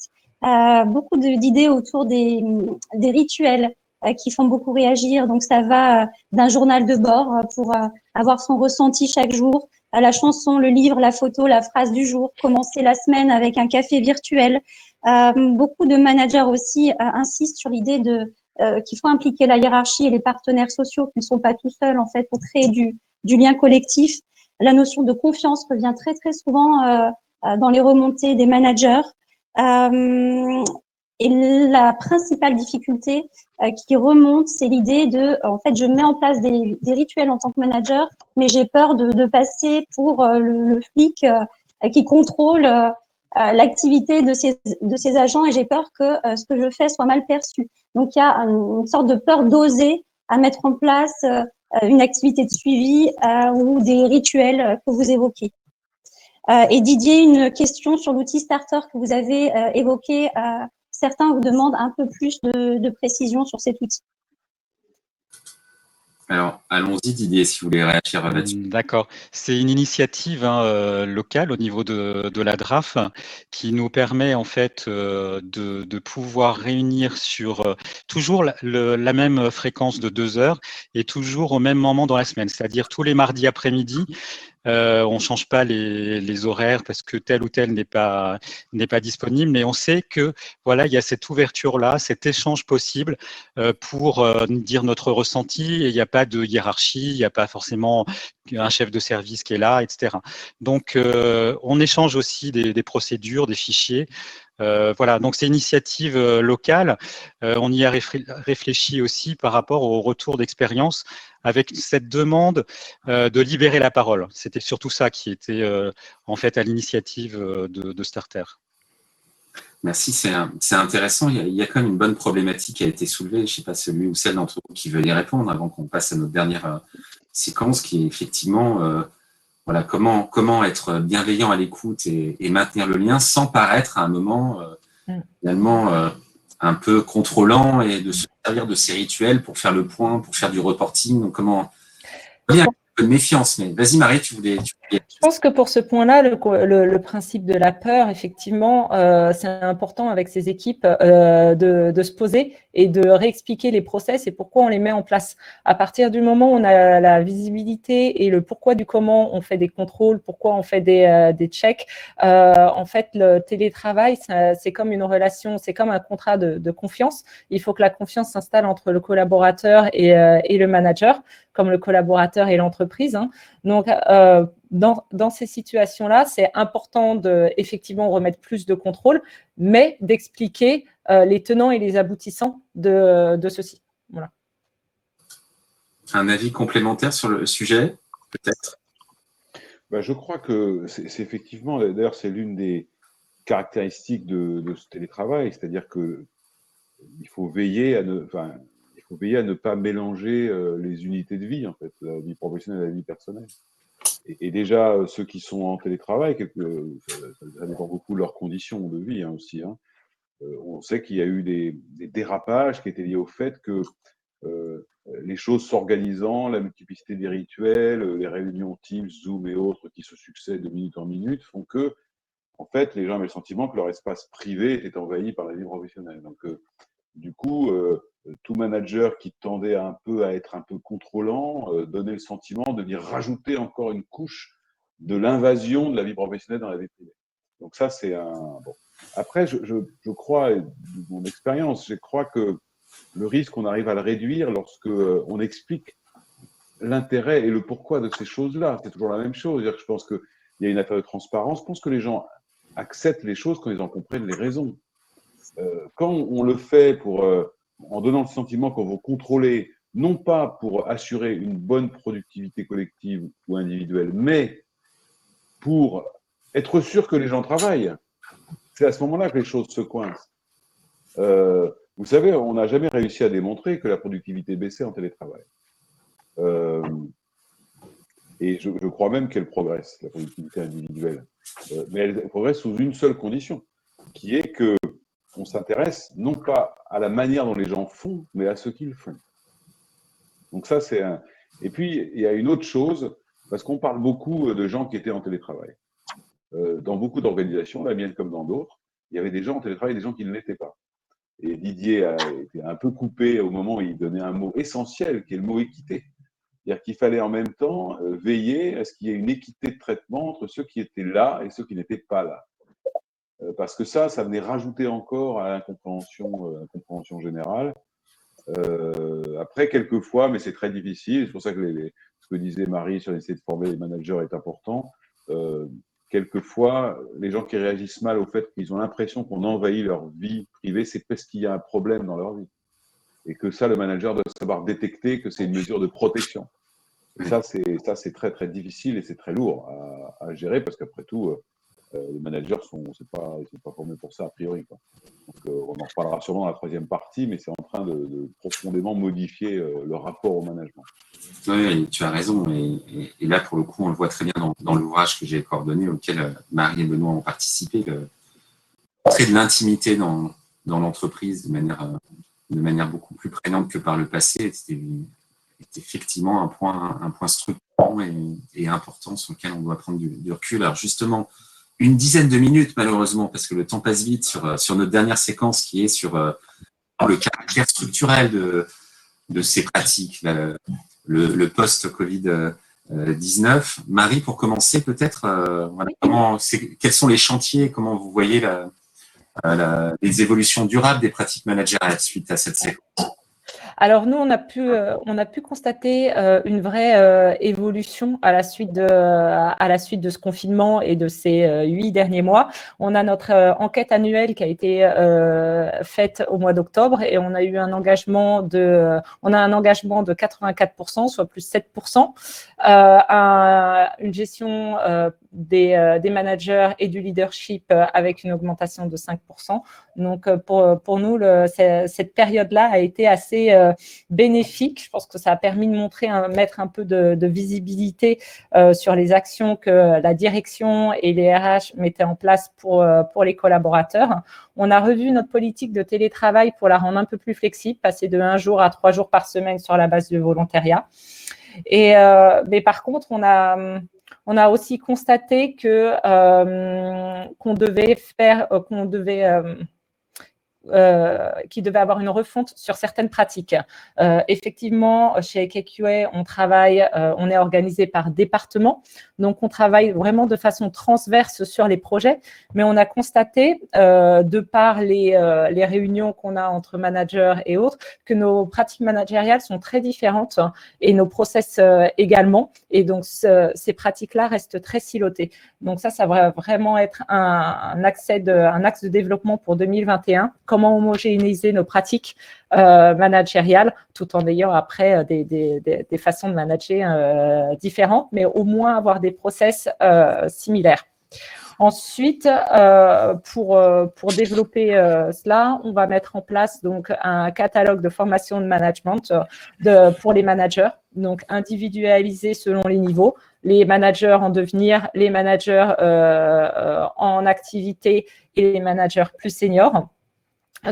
Beaucoup d'idées autour des rituels qui font beaucoup réagir. Donc, ça va d'un journal de bord pour avoir son ressenti chaque jour, à la chanson, le livre, la photo, la phrase du jour, commencer la semaine avec un café virtuel. Beaucoup de managers aussi insistent sur l'idée qu'il faut impliquer la hiérarchie et les partenaires sociaux qui ne sont pas tout seuls, en fait, pour créer du lien collectif. La notion de confiance revient très, très souvent dans les remontées des managers. Et la principale difficulté qui remonte, c'est l'idée de, en fait, je mets en place des rituels en tant que manager, mais j'ai peur de passer pour le flic qui contrôle l'activité de ces agents, et j'ai peur que ce que je fais soit mal perçu. Donc, il y a une sorte de peur d'oser à mettre en place une activité de suivi ou des rituels que vous évoquez. Et Didier, une question sur l'outil Starter que vous avez évoqué. Certains vous demandent un peu plus de précision sur cet outil. Alors, allons-y Didier, si vous voulez réagir là-dessus. D'accord. C'est une initiative locale au niveau de la DRAF qui nous permet en fait de pouvoir réunir sur toujours la même fréquence de 2 heures et toujours au même moment dans la semaine, c'est-à-dire tous les mardis après-midi. On ne change pas les horaires parce que tel ou tel n'est pas disponible, mais on sait que voilà, il y a cette ouverture-là, cet échange possible pour dire notre ressenti. Et il n'y a pas de hiérarchie, il n'y a pas forcément un chef de service qui est là, etc. Donc, on échange aussi des procédures, des fichiers. Voilà, donc c'est une initiative locale. On y a réfléchi aussi par rapport au retour d'expérience avec cette demande de libérer la parole. C'était surtout ça qui était en fait à l'initiative de Starter. Merci, c'est intéressant. Il y a quand même une bonne problématique qui a été soulevée. Je ne sais pas celui ou celle d'entre vous qui veut y répondre avant qu'on passe à notre dernière séquence, qui est effectivement voilà, comment être bienveillant à l'écoute et maintenir le lien sans paraître à un moment finalement un peu contrôlant et de se servir de ces rituels pour faire le point, pour faire du reporting. Donc comment il y a un peu de méfiance, mais vas-y Marie, tu voulais. Je pense que pour ce point-là, le principe de la peur, effectivement, c'est important avec ces équipes de se poser et de réexpliquer les process et pourquoi on les met en place. À partir du moment où on a la visibilité et le pourquoi du comment on fait des contrôles, pourquoi on fait des checks, en fait, le télétravail, c'est comme une relation, c'est comme un contrat de confiance. Il faut que la confiance s'installe entre le collaborateur et le manager, comme le collaborateur et l'entreprise. Hein. Donc, dans ces situations-là, c'est important de effectivement remettre plus de contrôle, mais d'expliquer les tenants et les aboutissants de ceci. Voilà. Un avis complémentaire sur le sujet, peut-être? Je crois que c'est effectivement, d'ailleurs, c'est l'une des caractéristiques de ce télétravail, c'est-à-dire que il faut veiller à ne pas mélanger les unités de vie, en fait, la vie professionnelle et la vie personnelle. Et déjà, ceux qui sont en télétravail, ça dépend beaucoup de leurs conditions de vie aussi. Hein. On sait qu'il y a eu des dérapages qui étaient liés au fait que les choses s'organisant, la multiplicité des rituels, les réunions Teams, Zoom et autres qui se succèdent de minute en minute font que, en fait, les gens avaient le sentiment que leur espace privé était envahi par la vie professionnelle. Donc, du coup, tout manager qui tendait à être un peu contrôlant donnait le sentiment de venir rajouter encore une couche de l'invasion de la vie professionnelle dans la vie privée. Donc ça, c'est un... Bon. Après, je crois, de mon expérience, je crois que le risque, on arrive à le réduire lorsque on explique l'intérêt et le pourquoi de ces choses-là. C'est toujours la même chose. Je pense qu'il y a une affaire de transparence. Je pense que les gens acceptent les choses quand ils en comprennent les raisons. Quand on le fait en donnant le sentiment qu'on veut contrôler, non pas pour assurer une bonne productivité collective ou individuelle, mais pour être sûr que les gens travaillent, c'est à ce moment-là que les choses se coincent. Vous savez, on n'a jamais réussi à démontrer que la productivité baissait en télétravail. Et je crois même qu'elle progresse, la productivité individuelle. Mais elle progresse sous une seule condition, qui est que on s'intéresse non pas à la manière dont les gens font, mais à ce qu'ils font. Donc ça, c'est un... Et puis, il y a une autre chose, parce qu'on parle beaucoup de gens qui étaient en télétravail. Dans beaucoup d'organisations, la mienne comme dans d'autres, il y avait des gens en télétravail et des gens qui ne l'étaient pas. Et Didier a été un peu coupé au moment où il donnait un mot essentiel, qui est le mot équité. C'est-à-dire qu'il fallait en même temps veiller à ce qu'il y ait une équité de traitement entre ceux qui étaient là et ceux qui n'étaient pas là. Parce que ça venait rajouter encore à l'incompréhension générale. Après, quelquefois, mais c'est très difficile, c'est pour ça que ce que disait Marie sur l'essayer de former les managers est important. quelquefois, les gens qui réagissent mal au fait qu'ils ont l'impression qu'on envahit leur vie privée, c'est parce qu'il y a un problème dans leur vie. Et que ça, le manager doit savoir détecter que c'est une mesure de protection. Et ça, c'est très, très difficile et c'est très lourd à gérer parce qu'après tout, les managers ils sont pas formés pour ça a priori, quoi. Donc, on en reparlera sûrement dans la troisième partie, mais c'est en train de profondément modifier le rapport au management. Oui, tu as raison. Et là, pour le coup, on le voit très bien dans l'ouvrage que j'ai coordonné, auquel Marie et Benoît ont participé, montrer de l'intimité dans l'entreprise de manière beaucoup plus prégnante que par le passé. C'était effectivement un point structurant et important sur lequel on doit prendre du recul. Alors justement, une dizaine de minutes malheureusement, parce que le temps passe vite sur notre dernière séquence qui est sur le caractère structurel de ces pratiques, le post-Covid-19. Marie, pour commencer peut-être, quels sont les chantiers, comment vous voyez les évolutions durables des pratiques managériales suite à cette séquence? Alors nous, on a pu constater une vraie évolution à la suite de ce confinement et de ces 8 derniers mois. On a notre enquête annuelle qui a été faite au mois d'octobre et on a eu un engagement de 84%, soit plus 7%, une gestion des managers et du leadership avec une augmentation de 5%. Donc pour nous, cette période-là a été assez bénéfique. Je pense que ça a permis de mettre un peu de visibilité sur les actions que la direction et les RH mettaient en place pour les collaborateurs. On a revu notre politique de télétravail pour la rendre un peu plus flexible, passer de 1 jour à 3 jours par semaine sur la base du volontariat. Mais par contre, on a aussi constaté qu'il devait avoir une refonte sur certaines pratiques. Effectivement, chez EKQA, on est organisé par département, donc on travaille vraiment de façon transverse sur les projets, mais on a constaté, de par les réunions qu'on a entre managers et autres, que nos pratiques managériales sont très différentes et nos process également, et donc ces pratiques-là restent très silotées. Donc ça va vraiment être un axe de développement pour 2021. Comment homogénéiser nos pratiques managériales tout en ayant après des façons de manager différentes, mais au moins avoir des process similaires. Ensuite, pour développer cela, on va mettre en place donc un catalogue de formation de management pour les managers, donc individualisé selon les niveaux, les managers en devenir, les managers en activité et les managers plus seniors.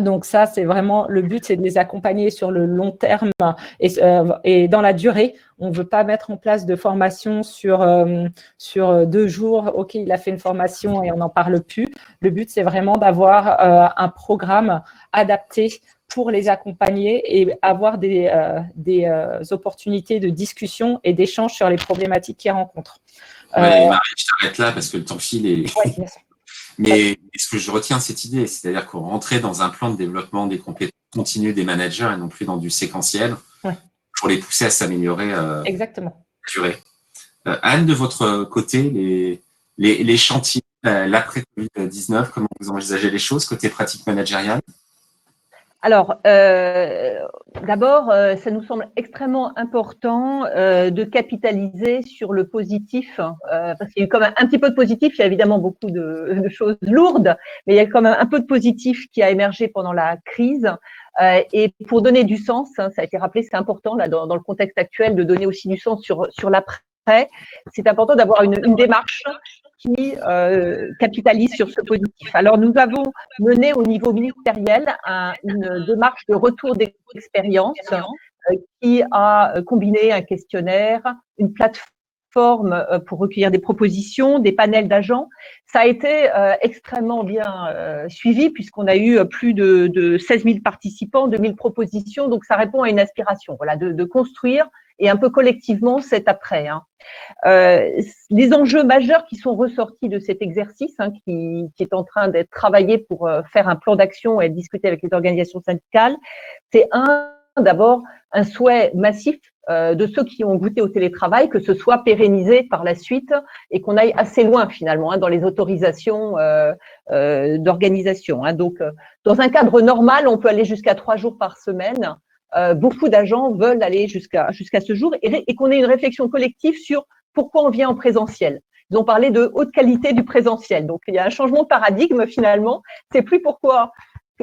Donc ça, c'est vraiment le but, c'est de les accompagner sur le long terme et dans la durée. On ne veut pas mettre en place de formation sur 2 jours. OK, il a fait une formation et on n'en parle plus. Le but, c'est vraiment d'avoir un programme adapté pour les accompagner et avoir des opportunités de discussion et d'échange sur les problématiques qu'ils rencontrent. Marie, je t'arrête là parce que le temps file et… Oui, bien sûr. Mais ce que je retiens de cette idée, c'est-à-dire qu'on rentrait dans un plan de développement des compétences continues des managers et non plus dans du séquentiel, pour les pousser à s'améliorer exactement. durée. Anne, de votre côté, les chantiers, l'après-Covid-19, comment vous envisagez les choses côté pratique managériale? Alors, d'abord, ça nous semble extrêmement important de capitaliser sur le positif, parce qu'il y a eu quand même un petit peu de positif, il y a évidemment beaucoup de choses lourdes, mais il y a quand même un peu de positif qui a émergé pendant la crise. Et pour donner du sens, ça a été rappelé, c'est important là dans le contexte actuel de donner aussi du sens sur l'après. C'est important d'avoir une démarche qui capitalise sur ce positif. Alors, nous avons mené au niveau ministériel une démarche de retour d'expérience qui a combiné un questionnaire, une plateforme pour recueillir des propositions, des panels d'agents. Ça a été extrêmement bien suivi puisqu'on a eu plus de 16 000 participants, 2 000 propositions, donc ça répond à une aspiration, voilà, de construire et un peu collectivement cet après. Les enjeux majeurs qui sont ressortis de cet exercice, qui est en train d'être travaillé pour faire un plan d'action et discuter avec les organisations syndicales, c'est d'abord un souhait massif de ceux qui ont goûté au télétravail, que ce soit pérennisé par la suite et qu'on aille assez loin finalement dans les autorisations d'organisation. Donc, dans un cadre normal, on peut aller jusqu'à 3 jours par semaine. Beaucoup d'agents veulent aller jusqu'à ce jour et qu'on ait une réflexion collective sur pourquoi on vient en présentiel. Ils ont parlé de haute qualité du présentiel. Donc, il y a un changement de paradigme finalement. C'est plus pourquoi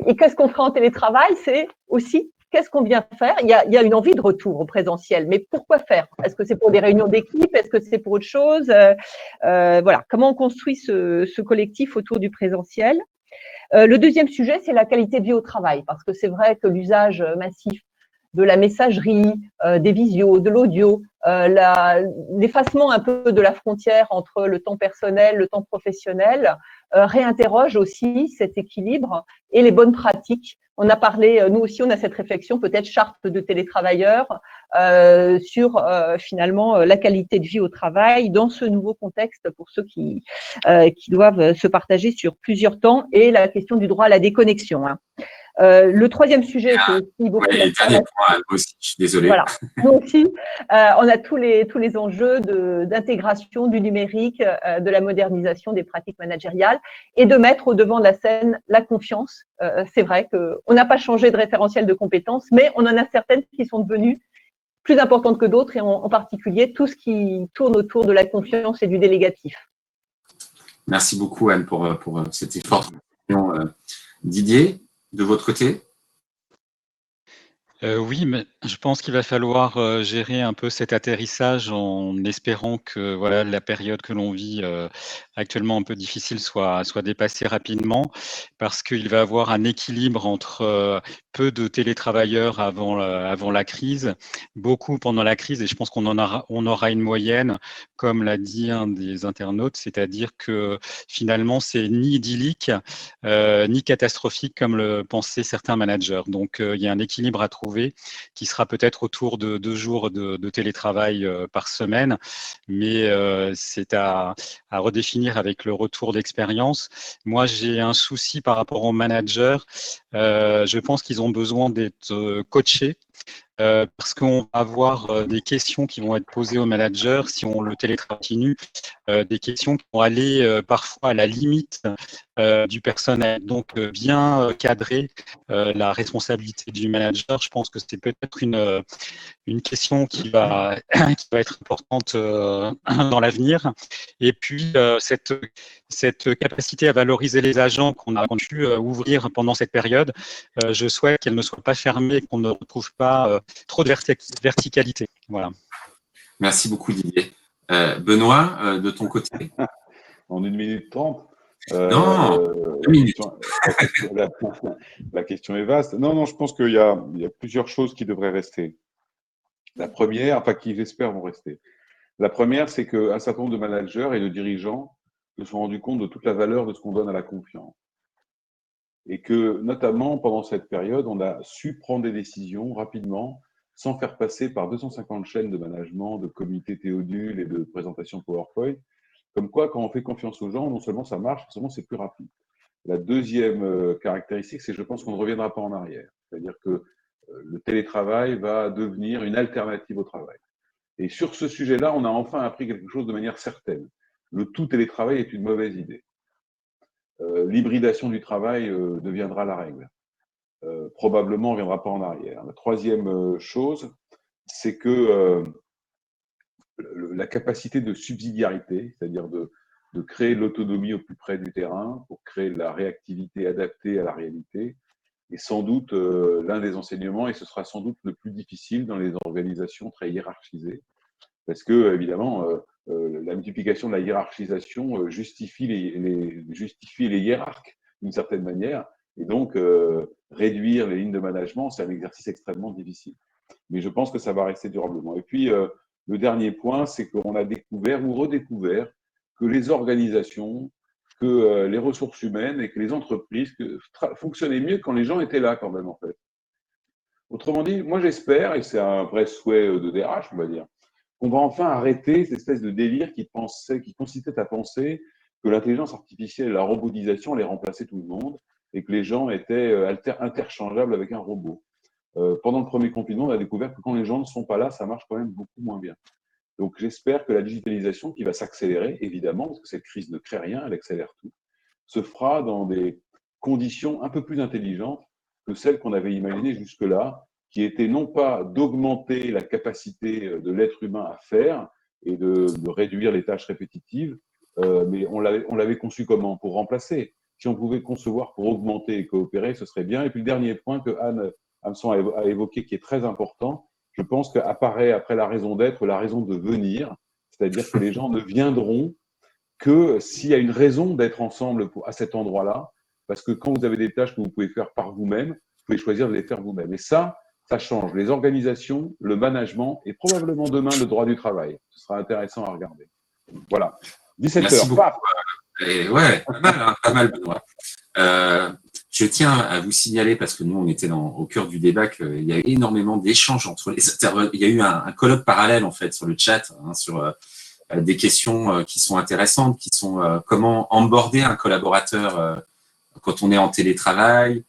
et qu'est-ce qu'on fera en télétravail, c'est aussi qu'est-ce qu'on vient faire. Il y a une envie de retour au présentiel, mais pourquoi faire? Est-ce que c'est pour des réunions d'équipe? Est-ce que c'est pour autre chose? Voilà, comment on construit ce collectif autour du présentiel? Le deuxième sujet, c'est la qualité de vie au travail, parce que c'est vrai que l'usage massif de la messagerie, des visios, de l'audio, l'effacement un peu de la frontière entre le temps personnel, le temps professionnel, réinterroge aussi cet équilibre et les bonnes pratiques. On a parlé, nous aussi, on a cette réflexion, peut-être charte de télétravailleurs, sur finalement la qualité de vie au travail dans ce nouveau contexte pour ceux qui doivent se partager sur plusieurs temps et la question du droit à la déconnexion. Le troisième sujet, c'est aussi beaucoup. Oui, dernier point, moi aussi, je suis désolée. Voilà, nous aussi, on a tous les enjeux d'intégration du numérique, de la modernisation des pratiques managériales et de mettre au devant de la scène la confiance. C'est vrai qu'on n'a pas changé de référentiel de compétences, mais on en a certaines qui sont devenues plus importantes que d'autres et en particulier tout ce qui tourne autour de la confiance et du délégatif. Merci beaucoup, Anne, pour cet effort. Didier, de votre côté? Oui, mais je pense qu'il va falloir gérer un peu cet atterrissage en espérant que voilà, la période que l'on vit actuellement un peu difficile soit dépassée rapidement, parce qu'il va y avoir un équilibre entre peu de télétravailleurs avant la crise, beaucoup pendant la crise, et je pense qu'on aura une moyenne, comme l'a dit un des internautes, c'est-à-dire que finalement, c'est ni idyllique, ni catastrophique comme le pensaient certains managers. Donc, il y a un équilibre à trouver qui sera peut-être autour de 2 jours de télétravail par semaine, mais c'est à redéfinir avec le retour d'expérience. Moi, j'ai un souci par rapport aux managers. Je pense qu'ils ont besoin d'être coachés. Parce qu'on va avoir des questions qui vont être posées aux managers si on le télétravail continue, des questions qui vont aller parfois à la limite du personnel. Donc, bien cadrer la responsabilité du manager, je pense que c'est peut-être une question qui va être importante dans l'avenir. Et puis, cette capacité à valoriser les agents qu'on a pu ouvrir pendant cette période, je souhaite qu'elle ne soit pas fermée, qu'on ne retrouve pas trop de verticalité. Voilà. Merci beaucoup, Didier. Benoît, de ton côté? En 1 minute 30. Non, 2 minutes. La question est vaste. Non, je pense qu'il y a plusieurs choses qui devraient rester. La première, enfin qui j'espère vont rester. La première, c'est qu'un certain nombre de managers et de dirigeants se sont rendus compte de toute la valeur de ce qu'on donne à la confiance. Et que, notamment, pendant cette période, on a su prendre des décisions rapidement, sans faire passer par 250 chaînes de management, de comités Théodule et de présentations PowerPoint. Comme quoi, quand on fait confiance aux gens, non seulement ça marche, non seulement c'est plus rapide. La deuxième caractéristique, c'est que je pense qu'on ne reviendra pas en arrière. C'est-à-dire que le télétravail va devenir une alternative au travail. Et sur ce sujet-là, on a enfin appris quelque chose de manière certaine. Le tout télétravail est une mauvaise idée. L'hybridation du travail deviendra la règle. Probablement, on ne reviendra pas en arrière. La troisième chose, c'est que la capacité de subsidiarité, c'est-à-dire de créer l'autonomie au plus près du terrain pour créer la réactivité adaptée à la réalité, est sans doute l'un des enseignements, et ce sera sans doute le plus difficile dans les organisations très hiérarchisées, parce que, évidemment, la multiplication de la hiérarchisation justifie les hiérarques d'une certaine manière, et donc réduire les lignes de management, c'est un exercice extrêmement difficile. Mais je pense que ça va rester durablement. Et puis, le dernier point, c'est qu'on a découvert ou redécouvert que les organisations, que les ressources humaines et que les entreprises fonctionnaient mieux quand les gens étaient là quand même, en fait. Autrement dit, moi j'espère, et c'est un vrai souhait de DRH, on va dire, qu'on va enfin arrêter cette espèce de délire qui consistait à penser que l'intelligence artificielle et la robotisation allaient remplacer tout le monde et que les gens étaient interchangeables avec un robot. pendant le premier confinement, on a découvert que quand les gens ne sont pas là, ça marche quand même beaucoup moins bien. Donc, j'espère que la digitalisation, qui va s'accélérer, évidemment, parce que cette crise ne crée rien, elle accélère tout, se fera dans des conditions un peu plus intelligentes que celles qu'on avait imaginées jusque-là, qui étaient non pas d'augmenter la capacité de l'être humain à faire et de réduire les tâches répétitives, mais on l'avait conçu comment? Pour remplacer. Si on pouvait concevoir pour augmenter et coopérer, ce serait bien. Et puis le dernier point que Anne Hameçon a évoqué, qui est très important, je pense qu'apparaît après la raison d'être, la raison de venir, c'est-à-dire que les gens ne viendront que s'il y a une raison d'être ensemble à cet endroit-là, parce que quand vous avez des tâches que vous pouvez faire par vous-même, vous pouvez choisir de les faire vous-même. Et ça change les organisations, le management et probablement demain le droit du travail. Ce sera intéressant à regarder. Voilà. 17 Merci heures. beaucoup. Et ouais, pas mal, Benoît. Je tiens à vous signaler, parce que nous, on était au cœur du débat, qu'il y a eu énormément d'échanges entre les intervenants. Il y a eu un colloque parallèle, en fait, sur le chat, sur des questions qui sont intéressantes, qui sont comment onboarder un collaborateur quand on est en télétravail,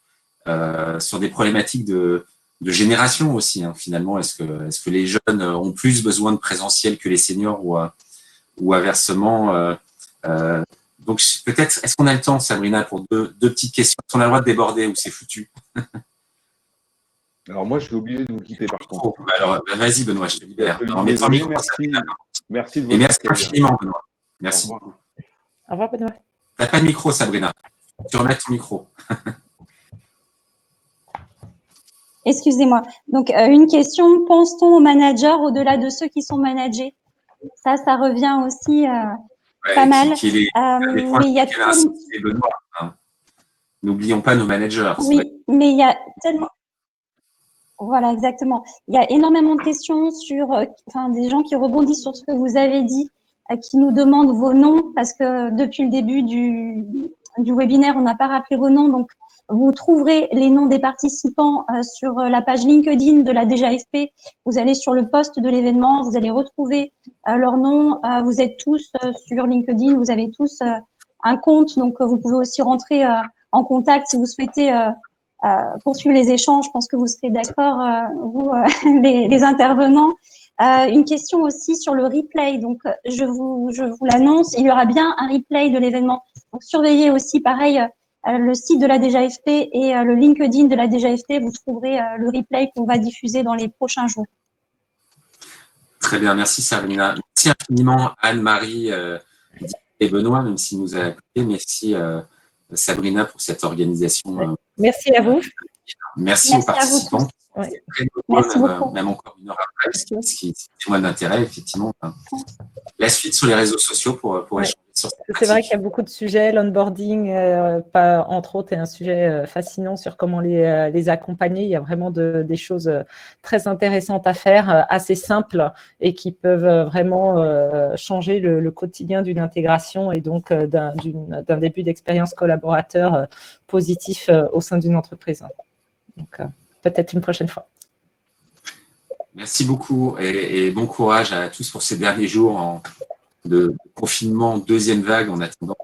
sur des problématiques de génération aussi, finalement. Est-ce que les jeunes ont plus besoin de présentiel que les seniors ou inversement donc, peut-être, est-ce qu'on a le temps, Sabrina, pour deux petites questions? Est-ce qu'on a le droit de déborder ou c'est foutu? Alors, moi, je suis obligé de vous quitter, par contre. Alors, vas-y, Benoît, je te libère. Merci de votre Et merci infiniment, Benoît. Merci. Au revoir, Benoît. Tu n'as pas de micro, Sabrina. Tu remets ton micro. Excusez-moi. Donc, une question, pense-t-on aux managers au-delà de ceux qui sont managés? Ça revient aussi pas mal. Mais il y a Benoît, N'oublions pas nos managers. Oui, mais il y a tellement… Voilà, exactement. Il y a énormément de questions sur, des gens qui rebondissent sur ce que vous avez dit, qui nous demandent vos noms, parce que depuis le début du webinaire, on n'a pas rappelé vos noms. Donc, vous trouverez les noms des participants sur la page LinkedIn de la DGAFP. Vous allez sur le post de l'événement, vous allez retrouver leurs noms. Vous êtes tous sur LinkedIn, vous avez tous un compte. Donc, vous pouvez aussi rentrer en contact si vous souhaitez poursuivre les échanges. Je pense que vous serez d'accord, vous, les intervenants. Une question aussi sur le replay. Donc, je vous l'annonce, il y aura bien un replay de l'événement. Donc, surveillez aussi, pareil, le site de la DGAFP et le LinkedIn de la DGAFP. Vous trouverez le replay qu'on va diffuser dans les prochains jours. Très bien, merci Sabrina. Merci infiniment Anne-Marie et Benoît, même s'il nous a écoutés. Merci Sabrina pour cette organisation. Merci à vous. Merci aux participants. Merci beaucoup. Même encore une heure après, ce qui témoigne d'intérêt, effectivement. La suite sur les réseaux sociaux pour échanger sur cette C'est vrai qu'il y a beaucoup de sujets. L'onboarding, entre autres, est un sujet fascinant sur comment les accompagner. Il y a vraiment des choses très intéressantes à faire, assez simples et qui peuvent vraiment changer le quotidien d'une intégration et donc d'un début d'expérience collaborateur positif au sein d'une entreprise. Donc, peut-être une prochaine fois. Merci beaucoup et bon courage à tous pour ces derniers jours de confinement, deuxième vague, en attendant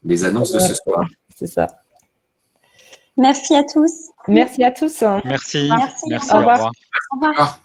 les annonces de ce soir. C'est ça. Merci à tous. Merci à tous. Merci. Merci. Merci. Au Au revoir. revoir. Au revoir.